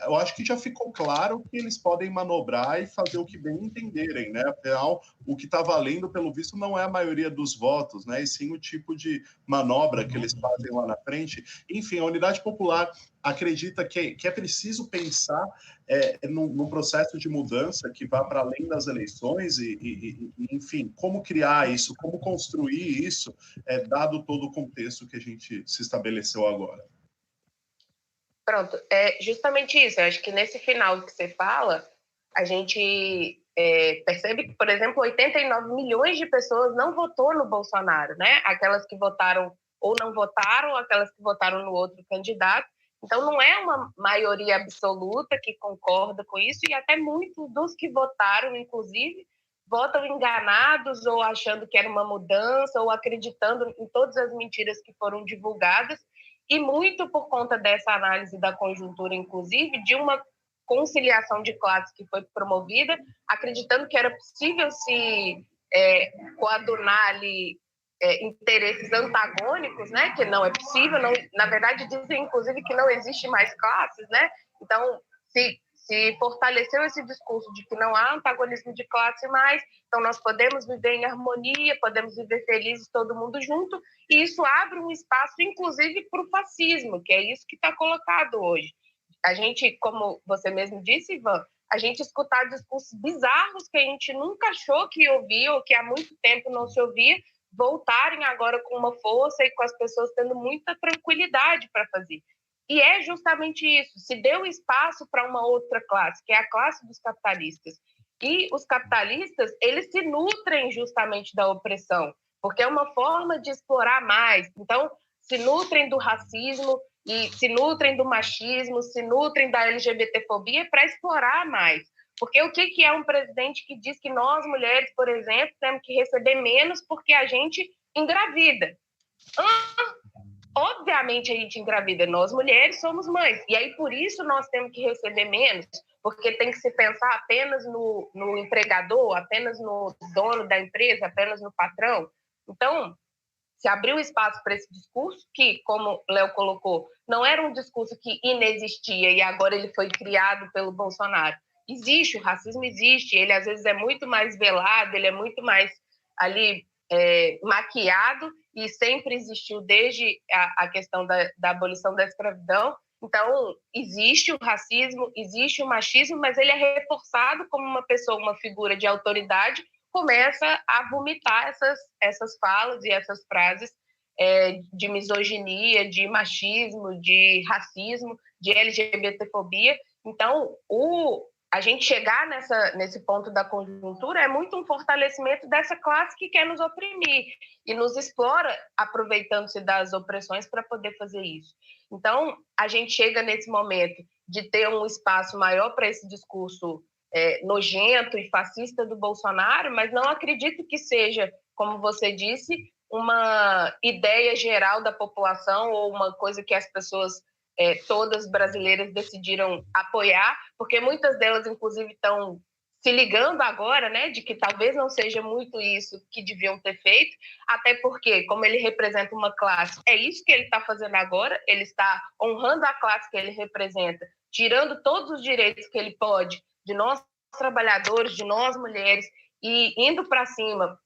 eu acho que já ficou claro que eles podem manobrar e fazer o que bem entenderem, né? Afinal, o que está valendo, pelo visto, não é a maioria dos votos, né? E sim o tipo de manobra que eles fazem lá na frente. Enfim, a Unidade Popular acredita que é preciso pensar num processo de mudança que vá para além das eleições e, enfim, como criar isso, como construir isso, dado todo o contexto que a gente se estabeleceu agora. Pronto, é justamente isso. Eu acho que nesse final que você fala, a gente percebe que, por exemplo, 89 milhões de pessoas não votou no Bolsonaro, né? Aquelas que votaram ou não votaram, aquelas que votaram no outro candidato. Então, não é uma maioria absoluta que concorda com isso, e até muitos dos que votaram, inclusive, votam enganados ou achando que era uma mudança ou acreditando em todas as mentiras que foram divulgadas, e muito por conta dessa análise da conjuntura, inclusive, de uma conciliação de classes que foi promovida, acreditando que era possível se coadunar ali interesses antagônicos, né? Que não é possível, não, na verdade dizem inclusive que não existe mais classes, né? Então se fortaleceu esse discurso de que não há antagonismo de classe mais, então nós podemos viver em harmonia, podemos viver felizes todo mundo junto, e isso abre um espaço inclusive para o fascismo, que é isso que está colocado hoje. A gente, como você mesmo disse, Ivan, a gente escutar discursos bizarros que a gente nunca achou que ouvia ou que há muito tempo não se ouvia, voltarem agora com uma força e com as pessoas tendo muita tranquilidade para fazer. E é justamente isso, se deu espaço para uma outra classe, que é a classe dos capitalistas. E os capitalistas, eles se nutrem justamente da opressão, porque é uma forma de explorar mais. Então, se nutrem do racismo, e se nutrem do machismo, se nutrem da LGBTfobia para explorar mais. Porque o que é um presidente que diz que nós, mulheres, por exemplo, temos que receber menos porque a gente engravida? Obviamente a gente engravida, nós mulheres somos mães, e aí por isso nós temos que receber menos, porque tem que se pensar apenas no empregador, apenas no dono da empresa, apenas no patrão. Então, se abriu espaço para esse discurso, que, como o Léo colocou, não era um discurso que inexistia e agora ele foi criado pelo Bolsonaro. Existe, o racismo existe, ele às vezes é muito mais velado, ele é muito mais ali maquiado e sempre existiu desde a questão da abolição da escravidão. Então, existe o racismo, existe o machismo, mas ele é reforçado como uma pessoa, uma figura de autoridade, começa a vomitar essas falas e essas frases de misoginia, de machismo, de racismo, de LGBTfobia. Então, a gente chegar nesse ponto da conjuntura é muito um fortalecimento dessa classe que quer nos oprimir e nos explora aproveitando-se das opressões para poder fazer isso. Então, a gente chega nesse momento de ter um espaço maior para esse discurso nojento e fascista do Bolsonaro, mas não acredito que seja, como você disse, uma ideia geral da população ou uma coisa que as pessoas todas brasileiras decidiram apoiar, porque muitas delas, inclusive, estão se ligando agora, né, de que talvez não seja muito isso que deviam ter feito, até porque, como ele representa uma classe, é isso que ele está fazendo agora, ele está honrando a classe que ele representa, tirando todos os direitos que ele pode de nós trabalhadores, de nós mulheres, e indo para cima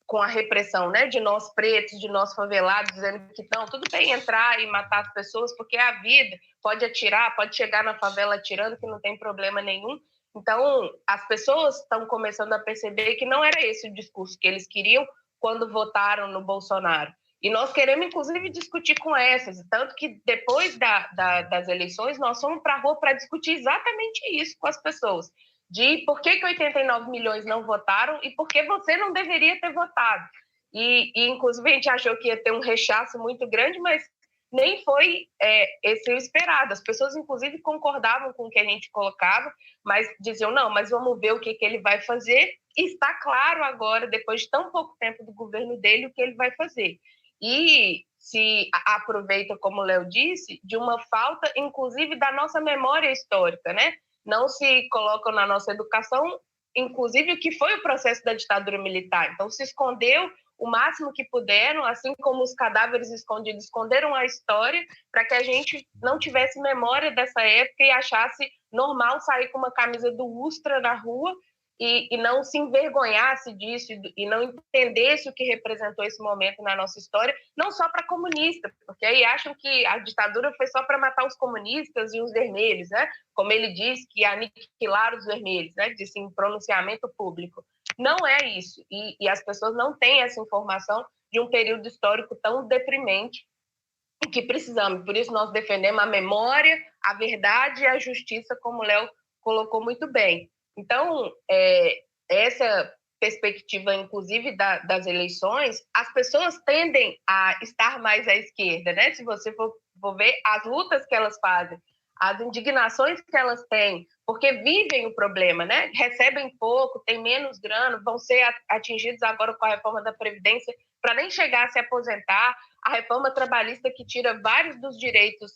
com a repressão, né, de nós pretos, de nós favelados, dizendo que não, tudo bem entrar e matar as pessoas, porque é a vida, pode atirar, pode chegar na favela atirando, que não tem problema nenhum. Então, as pessoas estão começando a perceber que não era esse o discurso que eles queriam quando votaram no Bolsonaro. E nós queremos, inclusive, discutir com essas, tanto que depois das eleições, nós fomos para a rua para discutir exatamente isso com as pessoas, de por que 89 milhões não votaram e por que você não deveria ter votado. E inclusive, a gente achou que ia ter um rechaço muito grande, mas nem foi esse o esperado. As pessoas, inclusive, concordavam com o que a gente colocava, mas diziam, não, mas vamos ver o que ele vai fazer. E está claro agora, depois de tão pouco tempo do governo dele, o que ele vai fazer. E se aproveita, como o Léo disse, de uma falta, inclusive, da nossa memória histórica, né? Não se colocam na nossa educação, inclusive, o que foi o processo da ditadura militar. Então, se escondeu o máximo que puderam, assim como os cadáveres escondidos esconderam a história, para que a gente não tivesse memória dessa época e achasse normal sair com uma camisa do Ustra na rua e não se envergonhasse disso e não entendesse o que representou esse momento na nossa história, não só para comunista, porque aí acham que a ditadura foi só para matar os comunistas e os vermelhos, né? Como ele diz, que aniquilar os vermelhos, né? Disse em pronunciamento público. Não é isso, e as pessoas não têm essa informação de um período histórico tão deprimente que precisamos. Por isso nós defendemos a memória, a verdade e a justiça, como o Léo colocou muito bem. Então, essa perspectiva, inclusive, das eleições, as pessoas tendem a estar mais à esquerda, né? Se você for ver as lutas que elas fazem, as indignações que elas têm, porque vivem o problema, né? Recebem pouco, têm menos grana, vão ser atingidos agora com a reforma da Previdência para nem chegar a se aposentar, a reforma trabalhista que tira vários dos direitos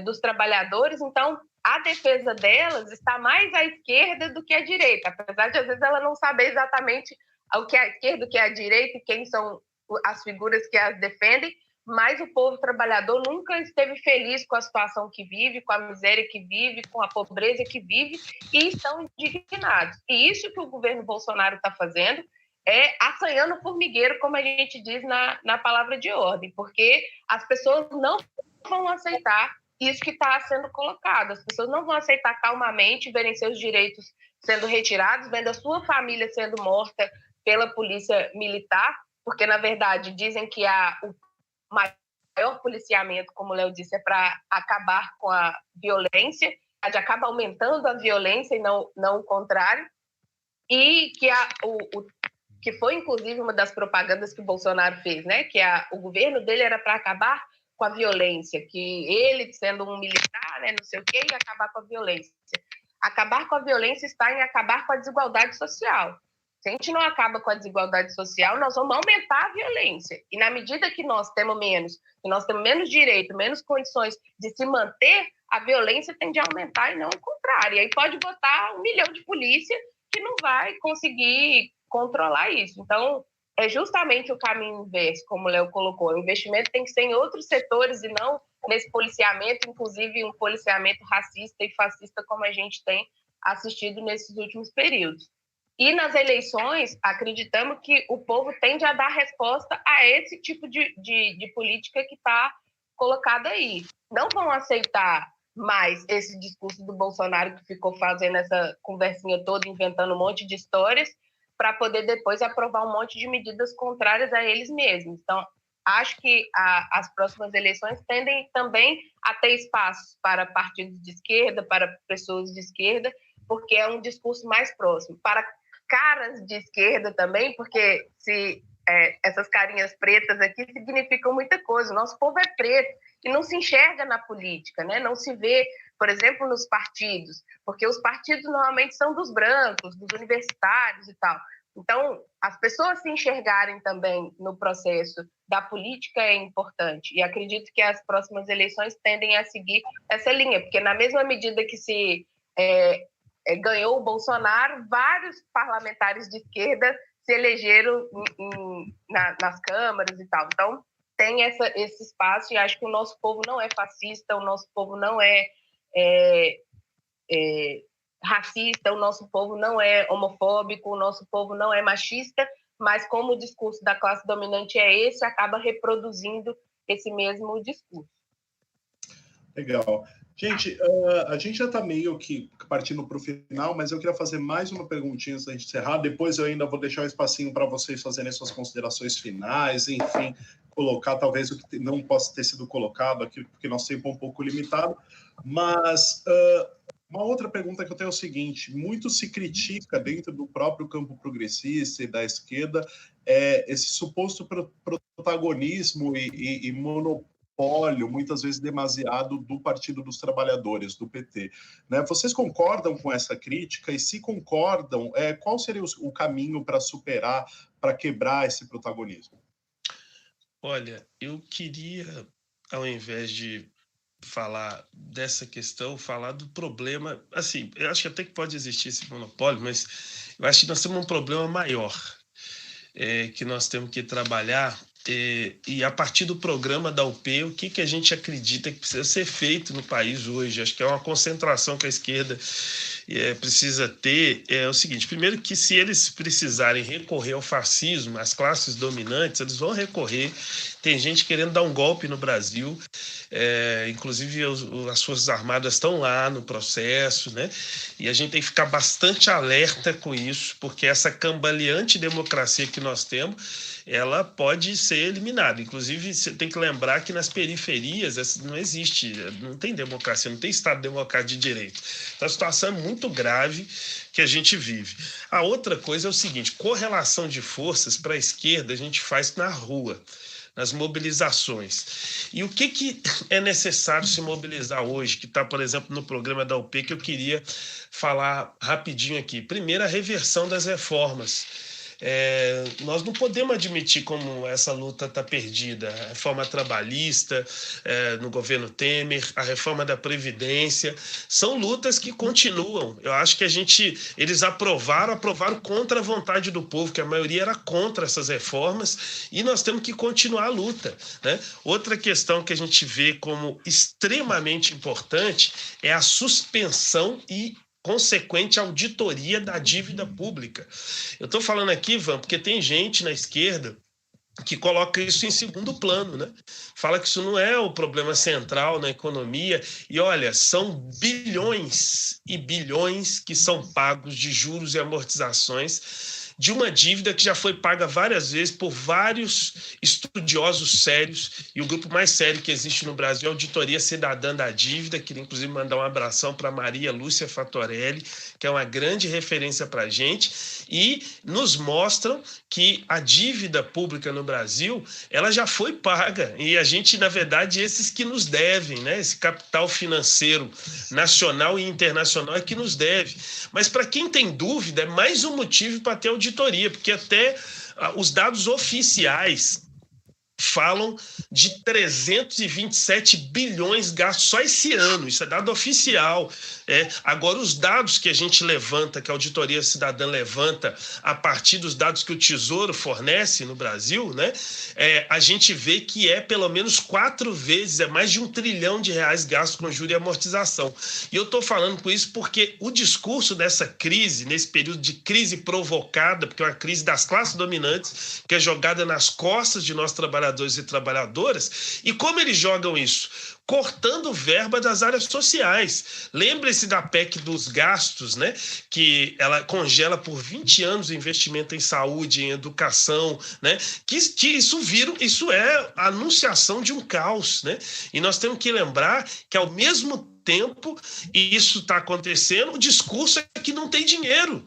dos trabalhadores. Então, a defesa delas está mais à esquerda do que à direita, apesar de, às vezes, ela não saber exatamente o que é a esquerda, o que é a direita e quem são as figuras que as defendem, mas o povo trabalhador nunca esteve feliz com a situação que vive, com a miséria que vive, com a pobreza que vive, e estão indignados. E isso que o governo Bolsonaro está fazendo é assanhando o formigueiro, como a gente diz na palavra de ordem, porque as pessoas não vão aceitar isso que está sendo colocado. As pessoas não vão aceitar calmamente verem seus direitos sendo retirados, vendo a sua família sendo morta pela polícia militar, porque, na verdade, dizem que o maior policiamento, como o Léo disse, é para acabar com a violência, acaba aumentando a violência e não o contrário, e que foi, inclusive, uma das propagandas que o Bolsonaro fez, né? Que o governo dele era para acabar com a violência, que ele, sendo um militar, né, não sei o quê, ia acabar com a violência. Acabar com a violência está em acabar com a desigualdade social. Se a gente não acaba com a desigualdade social, nós vamos aumentar a violência. E na medida que nós temos menos direito, menos condições de se manter, a violência tende a aumentar e não o contrário. E aí pode botar 1 milhão de polícia que não vai conseguir controlar isso. Então, é justamente o caminho inverso, como o Léo colocou. O investimento tem que ser em outros setores e não nesse policiamento, inclusive um policiamento racista e fascista, como a gente tem assistido nesses últimos períodos. E nas eleições, acreditamos que o povo tende a dar resposta a esse tipo de política que está colocada aí. Não vão aceitar mais esse discurso do Bolsonaro, que ficou fazendo essa conversinha toda, inventando um monte de histórias, para poder depois aprovar um monte de medidas contrárias a eles mesmos. Então, acho que as próximas eleições tendem também a ter espaços para partidos de esquerda, para pessoas de esquerda, porque é um discurso mais próximo. Para caras de esquerda também, porque essas carinhas pretas aqui significam muita coisa. O nosso povo é preto e não se enxerga na política, né? Não se vê, por exemplo, nos partidos, porque os partidos normalmente são dos brancos, dos universitários e tal. Então, as pessoas se enxergarem também no processo da política é importante. E acredito que as próximas eleições tendem a seguir essa linha, porque na mesma medida que se ganhou o Bolsonaro, vários parlamentares de esquerda se elegeram nas câmaras e tal. Então, tem esse espaço, e acho que o nosso povo não é fascista, o nosso povo não é racista, o nosso povo não é homofóbico, o nosso povo não é machista, mas como o discurso da classe dominante é esse, acaba reproduzindo esse mesmo discurso. Legal. Gente, a gente já está meio que partindo para o final, mas eu queria fazer mais uma perguntinha antes da gente encerrar. Depois eu ainda vou deixar um espacinho para vocês fazerem suas considerações finais, enfim, colocar talvez o que não possa ter sido colocado aqui, porque nosso tempo é um pouco limitado. Mas uma outra pergunta que eu tenho é o seguinte: muito se critica dentro do próprio campo progressista e da esquerda esse suposto protagonismo e monopólio, muitas vezes demasiado, do Partido dos Trabalhadores, do PT. Né? Vocês concordam com essa crítica? E se concordam, qual seria o caminho para superar, para quebrar esse protagonismo? Olha, eu queria, ao invés de falar dessa questão, falar do problema. Assim, eu acho que até que pode existir esse monopólio, mas eu acho que nós temos um problema maior que nós temos que trabalhar. E a partir do programa da UP, o que a gente acredita que precisa ser feito no país hoje? Acho que é uma concentração que a esquerda precisa ter. É o seguinte: primeiro, que se eles precisarem recorrer ao fascismo, as classes dominantes, eles vão recorrer. Tem gente querendo dar um golpe no Brasil, inclusive as Forças Armadas estão lá no processo, né? E a gente tem que ficar bastante alerta com isso, porque essa cambaleante democracia que nós temos, ela pode ser eliminada. Inclusive, você tem que lembrar que nas periferias não existe, não tem democracia, não tem Estado democrático de direito. Então, a situação é muito grave que a gente vive. A outra coisa é o seguinte: correlação de forças para a esquerda a gente faz na rua, nas mobilizações. E o que é necessário se mobilizar hoje, que está, por exemplo, no programa da UP, que eu queria falar rapidinho aqui. Primeiro, a reversão das reformas. Nós não podemos admitir como essa luta está perdida. A reforma trabalhista no governo Temer, a reforma da Previdência, são lutas que continuam. Eu acho que eles aprovaram contra a vontade do povo, que a maioria era contra essas reformas, e nós temos que continuar a luta, né? Outra questão que a gente vê como extremamente importante é a suspensão e consequente auditoria da dívida pública. Eu estou falando aqui, Ivan, porque tem gente na esquerda que coloca isso em segundo plano, né? Fala que isso não é o problema central na economia. E olha, são bilhões e bilhões que são pagos de juros e amortizações de uma dívida que já foi paga várias vezes por vários estudiosos sérios, e o grupo mais sério que existe no Brasil é a Auditoria Cidadã da Dívida. Queria inclusive mandar um abração para Maria Lúcia Fatorelli, que é uma grande referência para a gente, e nos mostram que a dívida pública no Brasil, ela já foi paga, e a gente, na verdade, esses que nos devem, né? Esse capital financeiro nacional e internacional é que nos deve. Mas para quem tem dúvida, é mais um motivo para ter auditoria, porque até os dados oficiais falam de 327 bilhões gastos só esse ano. Isso é dado oficial. Agora, os dados que a gente levanta, que a Auditoria Cidadã levanta a partir dos dados que o Tesouro fornece no Brasil, né, a gente vê que é pelo menos 4 vezes, mais de R$1 trilhão gastos com juros e amortização. E eu estou falando com isso porque o discurso dessa crise, nesse período de crise provocada, porque é uma crise das classes dominantes, que é jogada nas costas de nós trabalhadores e trabalhadoras, e como eles jogam isso? Cortando verba das áreas sociais. Lembre-se da PEC dos gastos, né? Que ela congela por 20 anos o investimento em saúde, em educação, né? Que isso é a anunciação de um caos, né? E nós temos que lembrar que, ao mesmo tempo, e isso está acontecendo, o discurso é que não tem dinheiro.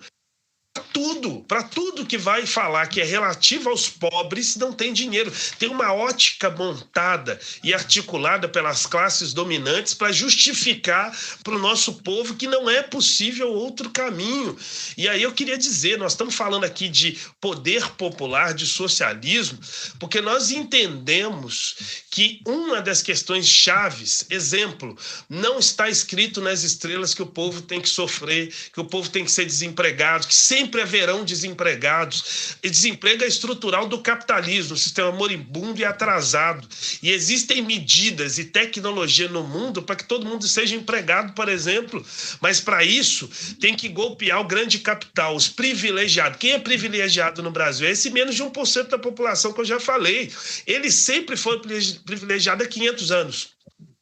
Para tudo que vai falar que é relativo aos pobres, não tem dinheiro. Tem uma ótica montada e articulada pelas classes dominantes para justificar para o nosso povo que não é possível outro caminho. E aí eu queria dizer, nós estamos falando aqui de poder popular, de socialismo, porque nós entendemos que uma das questões chaves, exemplo, não está escrito nas estrelas que o povo tem que sofrer, que o povo tem que ser desempregado, que sempre haverão desempregados. E desemprego é estrutural do capitalismo, um sistema moribundo e atrasado. E existem medidas e tecnologia no mundo para que todo mundo seja empregado, por exemplo. Mas para isso tem que golpear o grande capital, os privilegiados. Quem é privilegiado no Brasil? É esse menos de 1% da população que eu já falei. Ele sempre foi privilegiado há 500 anos.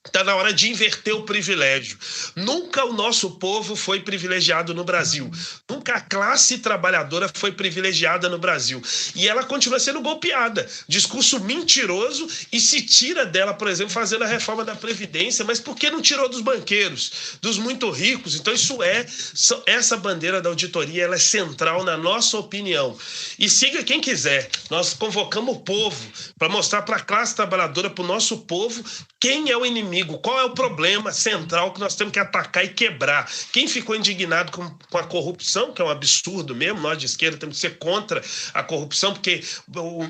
Está na hora de inverter o privilégio. Nunca o nosso povo foi privilegiado no Brasil. Nunca a classe trabalhadora foi privilegiada no Brasil. E ela continua sendo golpeada. Discurso mentiroso, e se tira dela, por exemplo, fazendo a reforma da Previdência. Mas por que não tirou dos banqueiros, dos muito ricos? Então essa bandeira da auditoria, ela é central na nossa opinião. E siga quem quiser. Nós convocamos o povo para mostrar para a classe trabalhadora, para o nosso povo, quem é o inimigo, qual é o problema central que nós temos que atacar e quebrar. Quem ficou indignado com a corrupção, que é um absurdo mesmo, nós de esquerda temos que ser contra a corrupção, porque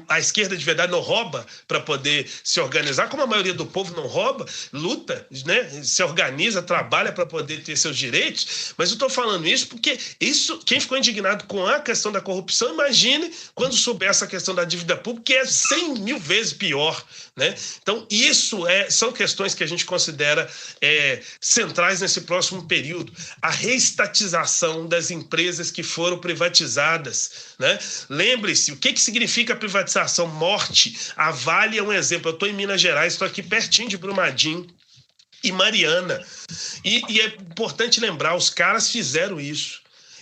a esquerda de verdade não rouba para poder se organizar, como a maioria do povo não rouba, luta, né, se organiza, trabalha para poder ter seus direitos. Mas eu estou falando isso porque quem ficou indignado com a questão da corrupção, imagine quando souber essa questão da dívida pública, que é 100 mil vezes pior, né? Então isso são questões que a gente considera centrais nesse próximo período. A reestatização das empresas que foram privatizadas, né? Lembre-se, o que significa privatização? Morte. A Vale é um exemplo. Eu estou em Minas Gerais, estou aqui pertinho de Brumadinho e Mariana. E é importante lembrar, os caras fizeram isso.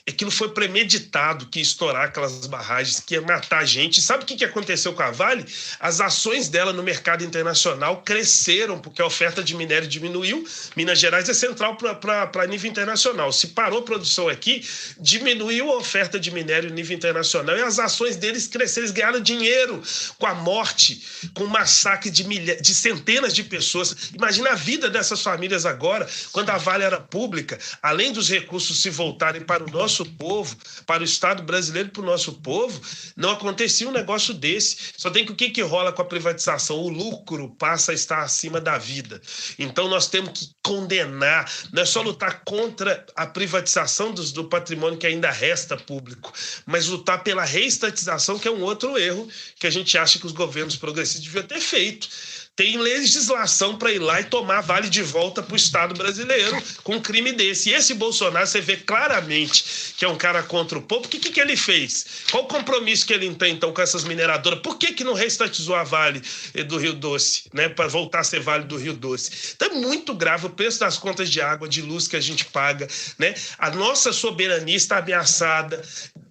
Aquilo foi premeditado, que ia estourar aquelas barragens, que ia matar gente. Sabe o que aconteceu com a Vale? As ações dela no mercado internacional cresceram, porque a oferta de minério diminuiu. Minas Gerais é central para nível internacional. Se parou a produção aqui, diminuiu a oferta de minério no nível internacional e as ações deles cresceram. Eles ganharam dinheiro com a morte, com o massacre de centenas de pessoas. Imagina a vida dessas famílias agora, quando a Vale era pública, além dos recursos se voltarem para o nosso povo, para o Estado brasileiro, para o nosso povo, não acontecia um negócio desse. Só tem que o que rola com a privatização? O lucro passa a estar acima da vida. Então nós temos que condenar, não é só lutar contra a privatização do patrimônio que ainda resta público, mas lutar pela reestatização, que é um outro erro que a gente acha que os governos progressistas deviam ter feito. Tem legislação para ir lá e tomar Vale de volta para o Estado brasileiro com um crime desse. E esse Bolsonaro, você vê claramente que é um cara contra o povo. O que ele fez? Qual o compromisso que ele tem, então, com essas mineradoras? Por que não reestatizou a Vale do Rio Doce, né, para voltar a ser Vale do Rio Doce? Então é muito grave o preço das contas de água, de luz que a gente paga, né? A nossa soberania está ameaçada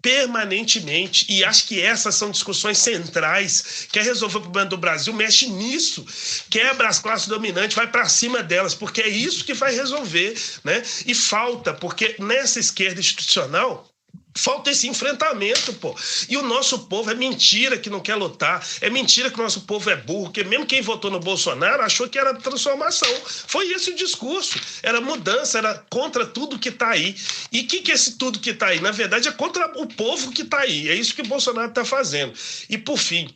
permanentemente, e acho que essas são discussões centrais. Quer resolver o problema do Brasil, mexe nisso, quebra as classes dominantes, vai para cima delas, porque é isso que vai resolver, né? E falta, porque nessa esquerda institucional falta esse enfrentamento, pô. E o nosso povo, é mentira que não quer lutar, é mentira que o nosso povo é burro, porque mesmo quem votou no Bolsonaro achou que era transformação. Foi esse o discurso, era mudança, era contra tudo que está aí. E o que é esse tudo que está aí? Na verdade, é contra o povo que está aí, é isso que o Bolsonaro está fazendo. E, por fim,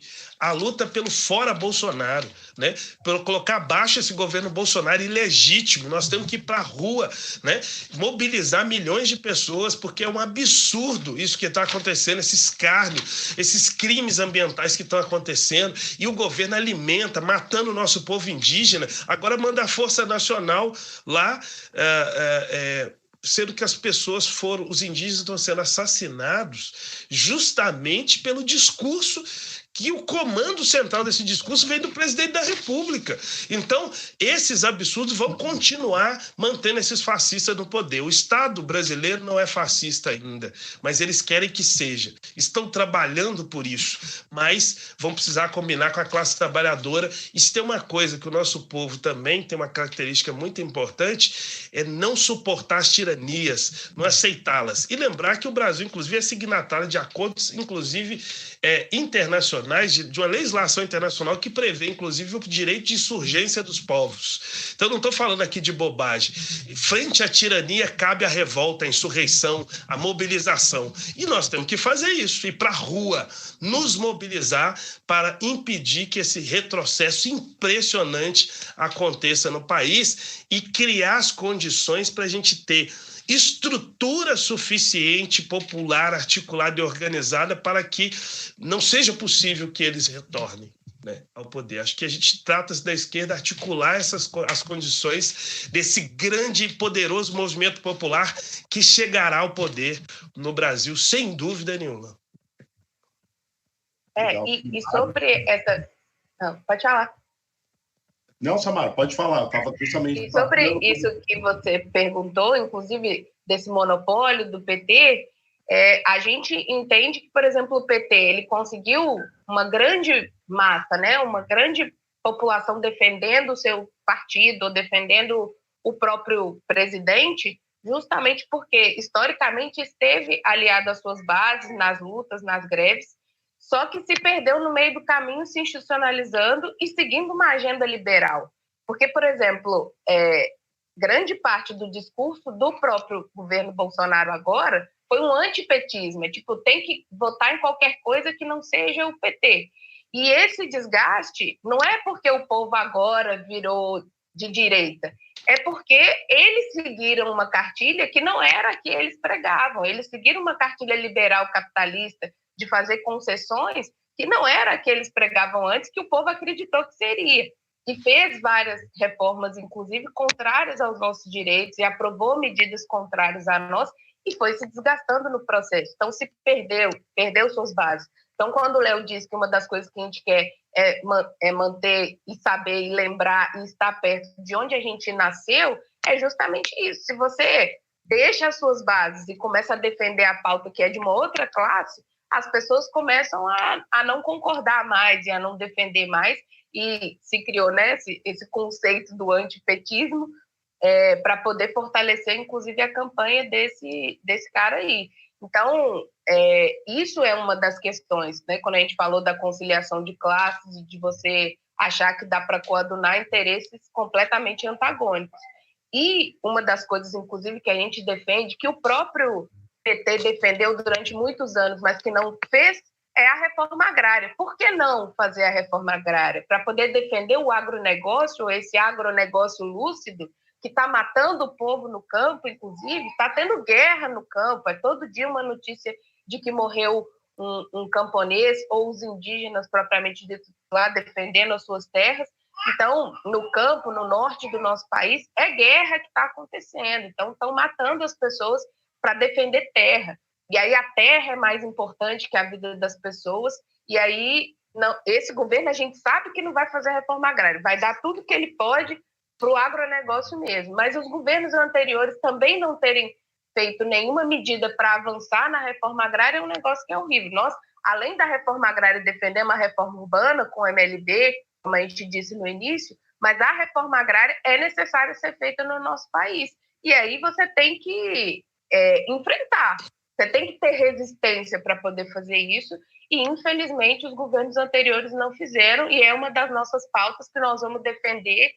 a luta pelo fora Bolsonaro, né? Pelo colocar abaixo esse governo Bolsonaro ilegítimo. Nós temos que ir para a rua, né? Mobilizar milhões de pessoas, porque é um absurdo isso que está acontecendo, esse escárnio, esses crimes ambientais que estão acontecendo, e o governo alimenta, matando o nosso povo indígena. Agora manda a Força Nacional lá, sendo que as pessoas os indígenas estão sendo assassinados justamente pelo discurso, que o comando central desse discurso vem do presidente da República. Então, esses absurdos vão continuar mantendo esses fascistas no poder. O Estado brasileiro não é fascista ainda, mas eles querem que seja. Estão trabalhando por isso, mas vão precisar combinar com a classe trabalhadora. E se tem uma coisa que o nosso povo também tem uma característica muito importante, é não suportar as tiranias, não aceitá-las. E lembrar que o Brasil, inclusive, é signatário de acordos, inclusive, internacionais, de uma legislação internacional que prevê, inclusive, o direito de insurgência dos povos. Então, não estou falando aqui de bobagem. Frente à tirania, cabe a revolta, a insurreição, a mobilização. E nós temos que fazer isso, ir para a rua, nos mobilizar para impedir que esse retrocesso impressionante aconteça no país e criar as condições para a gente ter estrutura suficiente, popular, articulada e organizada para que não seja possível que eles retornem, né, ao poder. Acho que a gente trata da esquerda articular as condições desse grande e poderoso movimento popular que chegará ao poder no Brasil, sem dúvida nenhuma. E sobre essa... Não, pode falar. Não, Samara, pode falar. Estava justamente... E sobre isso que você perguntou, inclusive desse monopólio do PT, a gente entende que, por exemplo, o PT ele conseguiu uma grande massa, né, uma grande população defendendo o seu partido, defendendo o próprio presidente, justamente porque, historicamente, esteve aliado às suas bases, nas lutas, nas greves, só que se perdeu no meio do caminho, se institucionalizando e seguindo uma agenda liberal. Porque, por exemplo, grande parte do discurso do próprio governo Bolsonaro agora foi um antipetismo. Tipo, tem que votar em qualquer coisa que não seja o PT. E esse desgaste não é porque o povo agora virou de direita, é porque eles seguiram uma cartilha que não era a que eles pregavam. Eles seguiram uma cartilha liberal capitalista de fazer concessões que não era a que eles pregavam antes, que o povo acreditou que seria. E fez várias reformas, inclusive, contrárias aos nossos direitos, e aprovou medidas contrárias a nós, e foi se desgastando no processo. Então, se perdeu suas bases. Então, quando o Léo disse que uma das coisas que a gente quer é manter e saber e lembrar e estar perto de onde a gente nasceu, é justamente isso. Se você deixa as suas bases e começa a defender a pauta que é de uma outra classe, as pessoas começam a não concordar mais e a não defender mais, e se criou, né, esse conceito do antipetismo para poder fortalecer, inclusive, a campanha desse cara aí. Então, isso é uma das questões, né, quando a gente falou da conciliação de classes e de você achar que dá para coadunar interesses completamente antagônicos. E uma das coisas, inclusive, que a gente defende, que o próprio PT defendeu durante muitos anos, mas que não fez, é a reforma agrária. Por que não fazer a reforma agrária? Para poder defender o agronegócio, esse agronegócio lúcido, que está matando o povo no campo, inclusive, está tendo guerra no campo. É todo dia uma notícia de que morreu um camponês ou os indígenas propriamente dito lá defendendo as suas terras. Então, no campo, no norte do nosso país, é guerra que está acontecendo. Então, estão matando as pessoas para defender terra. E aí a terra é mais importante que a vida das pessoas. E aí, não, esse governo, a gente sabe que não vai fazer reforma agrária. Vai dar tudo que ele pode para o agronegócio mesmo. Mas os governos anteriores também não terem feito nenhuma medida para avançar na reforma agrária é um negócio que é horrível. Nós, além da reforma agrária, defendemos a reforma urbana com o MLB, como a gente disse no início, mas a reforma agrária é necessária ser feita no nosso país. E aí você tem que enfrentar. Você tem que ter resistência para poder fazer isso, e infelizmente os governos anteriores não fizeram, e é uma das nossas pautas que nós vamos defender,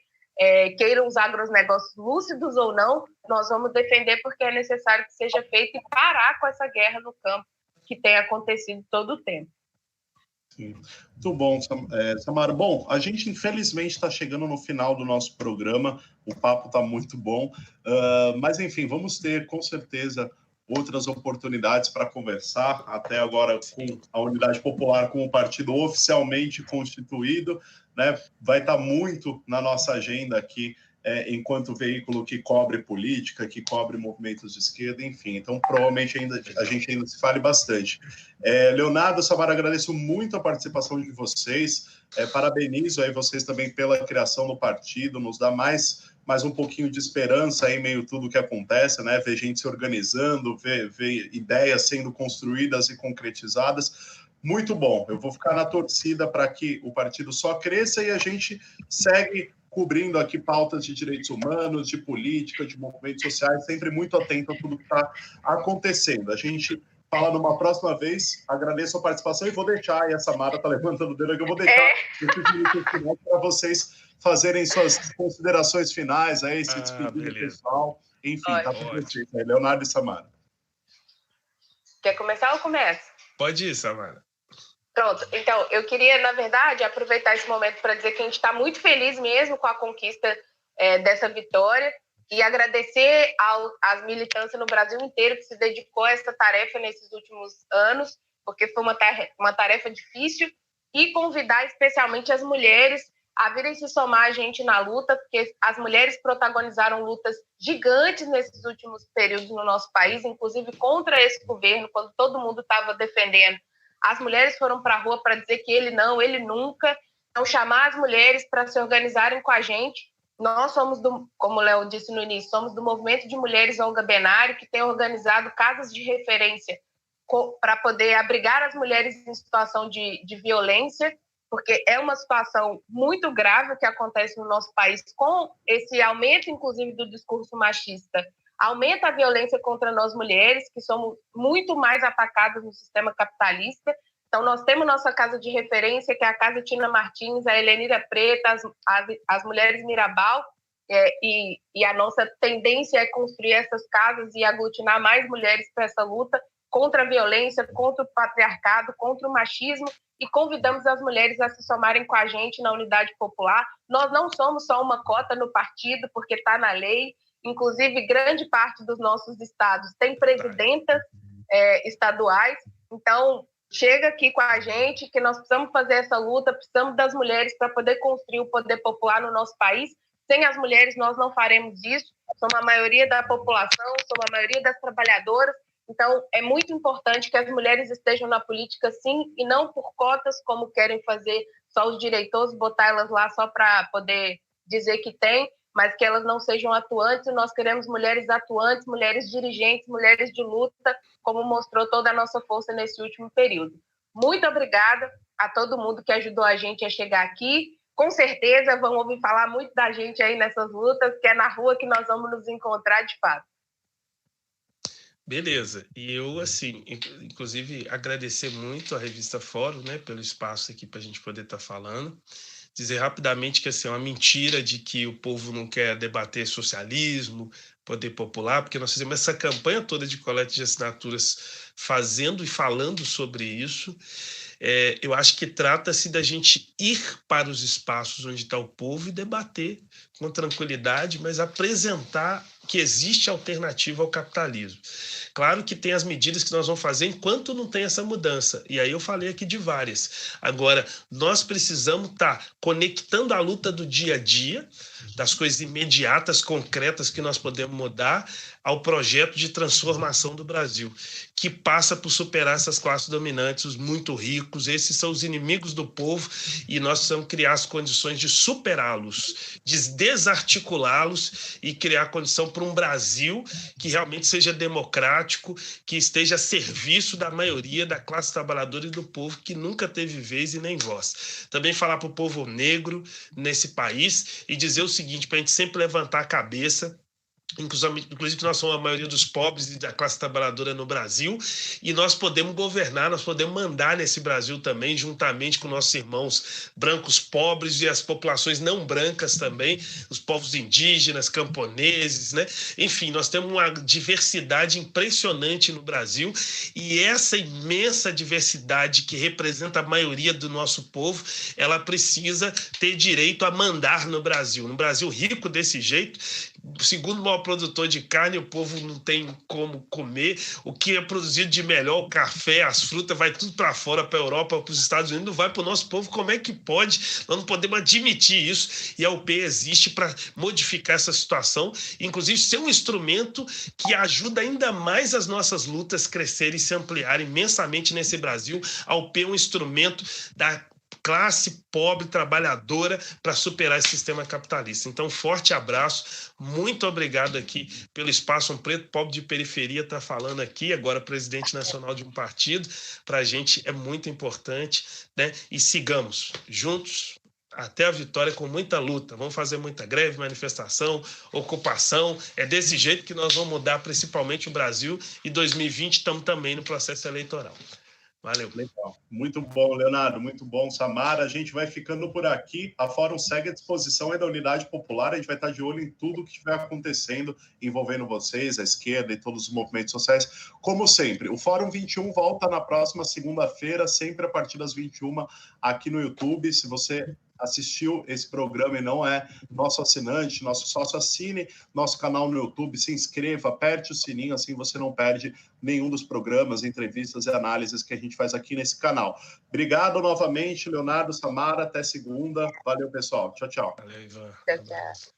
queiram os agronegócios lúcidos ou não, nós vamos defender porque é necessário que seja feito e parar com essa guerra no campo que tem acontecido todo o tempo. Sim. Muito bom, Samara. Bom, a gente infelizmente está chegando no final do nosso programa, o papo está muito bom, mas enfim, vamos ter com certeza outras oportunidades para conversar, até agora com a Unidade Popular como partido oficialmente constituído, né? Vai estar muito na nossa agenda aqui, enquanto veículo que cobre política, que cobre movimentos de esquerda, enfim. Então, provavelmente a gente ainda se fale bastante. Leonardo, Samara, agradeço muito a participação de vocês. Parabenizo aí vocês também pela criação do partido, nos dá mais um pouquinho de esperança aí, meio tudo que acontece, né? Ver gente se organizando, ver ideias sendo construídas e concretizadas. Muito bom. Eu vou ficar na torcida para que o partido só cresça e a gente segue cobrindo aqui pautas de direitos humanos, de política, de movimentos sociais, sempre muito atento a tudo que está acontecendo. A gente fala numa próxima vez, agradeço a participação e vou deixar, e a Samara está levantando o dedo aqui, eu vou deixar esses minutos finais para vocês fazerem suas considerações finais, aí, se despedir do pessoal. Enfim, tá com vocês, né? Leonardo e Samara. Quer começar ou começa? Pode ir, Samara. Pronto, então, eu queria, na verdade, aproveitar esse momento para dizer que a gente está muito feliz mesmo com a conquista dessa vitória e agradecer às militâncias no Brasil inteiro que se dedicou a essa tarefa nesses últimos anos, porque foi uma tarefa difícil, e convidar especialmente as mulheres a virem se somar a gente na luta, porque as mulheres protagonizaram lutas gigantes nesses últimos períodos no nosso país, inclusive contra esse governo, quando todo mundo estava defendendo. As mulheres foram para a rua para dizer que ele não, ele nunca. Então, chamar as mulheres para se organizarem com a gente. Nós somos, como o Léo disse no início, somos do Movimento de Mulheres Olga Benário, que tem organizado casas de referência para poder abrigar as mulheres em situação de violência, porque é uma situação muito grave que acontece no nosso país, com esse aumento, inclusive, do discurso machista. Aumenta a violência contra nós mulheres, que somos muito mais atacadas no sistema capitalista. Então, nós temos nossa casa de referência, que é a Casa Tina Martins, a Helenira Preta, as Mulheres Mirabal, e a nossa tendência é construir essas casas e aglutinar mais mulheres para essa luta contra a violência, contra o patriarcado, contra o machismo, e convidamos as mulheres a se somarem com a gente na Unidade Popular. Nós não somos só uma cota no partido, porque está na lei. Inclusive, grande parte dos nossos estados tem presidentas estaduais. Então, chega aqui com a gente, que nós precisamos fazer essa luta, precisamos das mulheres para poder construir o poder popular no nosso país. Sem as mulheres, nós não faremos isso. Somos a maioria da população, somos a maioria das trabalhadoras. Então, é muito importante que as mulheres estejam na política, sim, e não por cotas, como querem fazer só os direitores, botar elas lá só para poder dizer que tem, mas que elas não sejam atuantes. Nós queremos mulheres atuantes, mulheres dirigentes, mulheres de luta, como mostrou toda a nossa força nesse último período. Muito obrigada a todo mundo que ajudou a gente a chegar aqui. Com certeza vão ouvir falar muito da gente aí nessas lutas, que é na rua que nós vamos nos encontrar de fato. Beleza. E eu, assim, inclusive, agradecer muito a revista Fórum, né, pelo espaço aqui para a gente poder estar falando. Dizer rapidamente que assim, é uma mentira de que o povo não quer debater socialismo, poder popular, porque nós fizemos essa campanha toda de coleta de assinaturas fazendo e falando sobre isso. Eu acho que trata-se da gente ir para os espaços onde está o povo e debater com tranquilidade, mas apresentar que existe alternativa ao capitalismo. Claro que tem as medidas que nós vamos fazer enquanto não tem essa mudança. E aí eu falei aqui de várias. Agora, nós precisamos estar conectando a luta do dia a dia, das coisas imediatas, concretas que nós podemos mudar, ao projeto de transformação do Brasil, que passa por superar essas classes dominantes, os muito ricos. Esses são os inimigos do povo e nós precisamos criar as condições de superá-los, de desarticulá-los e criar condição para um Brasil que realmente seja democrático, que esteja a serviço da maioria da classe trabalhadora e do povo que nunca teve vez e nem voz. Também falar para o povo negro nesse país e dizer o seguinte, para a gente sempre levantar a cabeça, inclusive nós somos a maioria dos pobres e da classe trabalhadora no Brasil, e nós podemos governar, nós podemos mandar nesse Brasil também, juntamente com nossos irmãos brancos pobres e as populações não brancas também, os povos indígenas, camponeses, né? Enfim, nós temos uma diversidade impressionante no Brasil, e essa imensa diversidade que representa a maioria do nosso povo, ela precisa ter direito a mandar no Brasil. No Brasil rico desse jeito, segundo o maior produtor de carne, o povo não tem como comer. O que é produzido de melhor, o café, as frutas, vai tudo para fora, para a Europa, para os Estados Unidos, não vai para o nosso povo. Como é que pode? Nós não podemos admitir isso, e a UP existe para modificar essa situação, inclusive ser um instrumento que ajuda ainda mais as nossas lutas crescerem e se ampliarem imensamente nesse Brasil. A UP é um instrumento da classe pobre, trabalhadora, para superar esse sistema capitalista. Então, forte abraço, muito obrigado aqui pelo espaço. Um preto pobre de periferia está falando aqui, agora presidente nacional de um partido, para a gente é muito importante, né? E sigamos juntos até a vitória, com muita luta. Vamos fazer muita greve, manifestação, ocupação. É desse jeito que nós vamos mudar principalmente o Brasil, e 2020 estamos também no processo eleitoral. Valeu. Legal. Muito bom, Leonardo. Muito bom, Samara. A gente vai ficando por aqui. A Fórum segue à disposição aí da Unidade Popular. A gente vai estar de olho em tudo que estiver acontecendo, envolvendo vocês, a esquerda e todos os movimentos sociais. Como sempre, o Fórum 21 volta na próxima segunda-feira, sempre a partir das 21, aqui no YouTube. Se você assistiu esse programa e não é nosso assinante, nosso sócio, assine nosso canal no YouTube, se inscreva, aperte o sininho, assim você não perde nenhum dos programas, entrevistas e análises que a gente faz aqui nesse canal. Obrigado novamente, Leonardo, Samara, até segunda. Valeu, pessoal. Tchau, tchau. Valeu, Ivan. Tchau, tchau.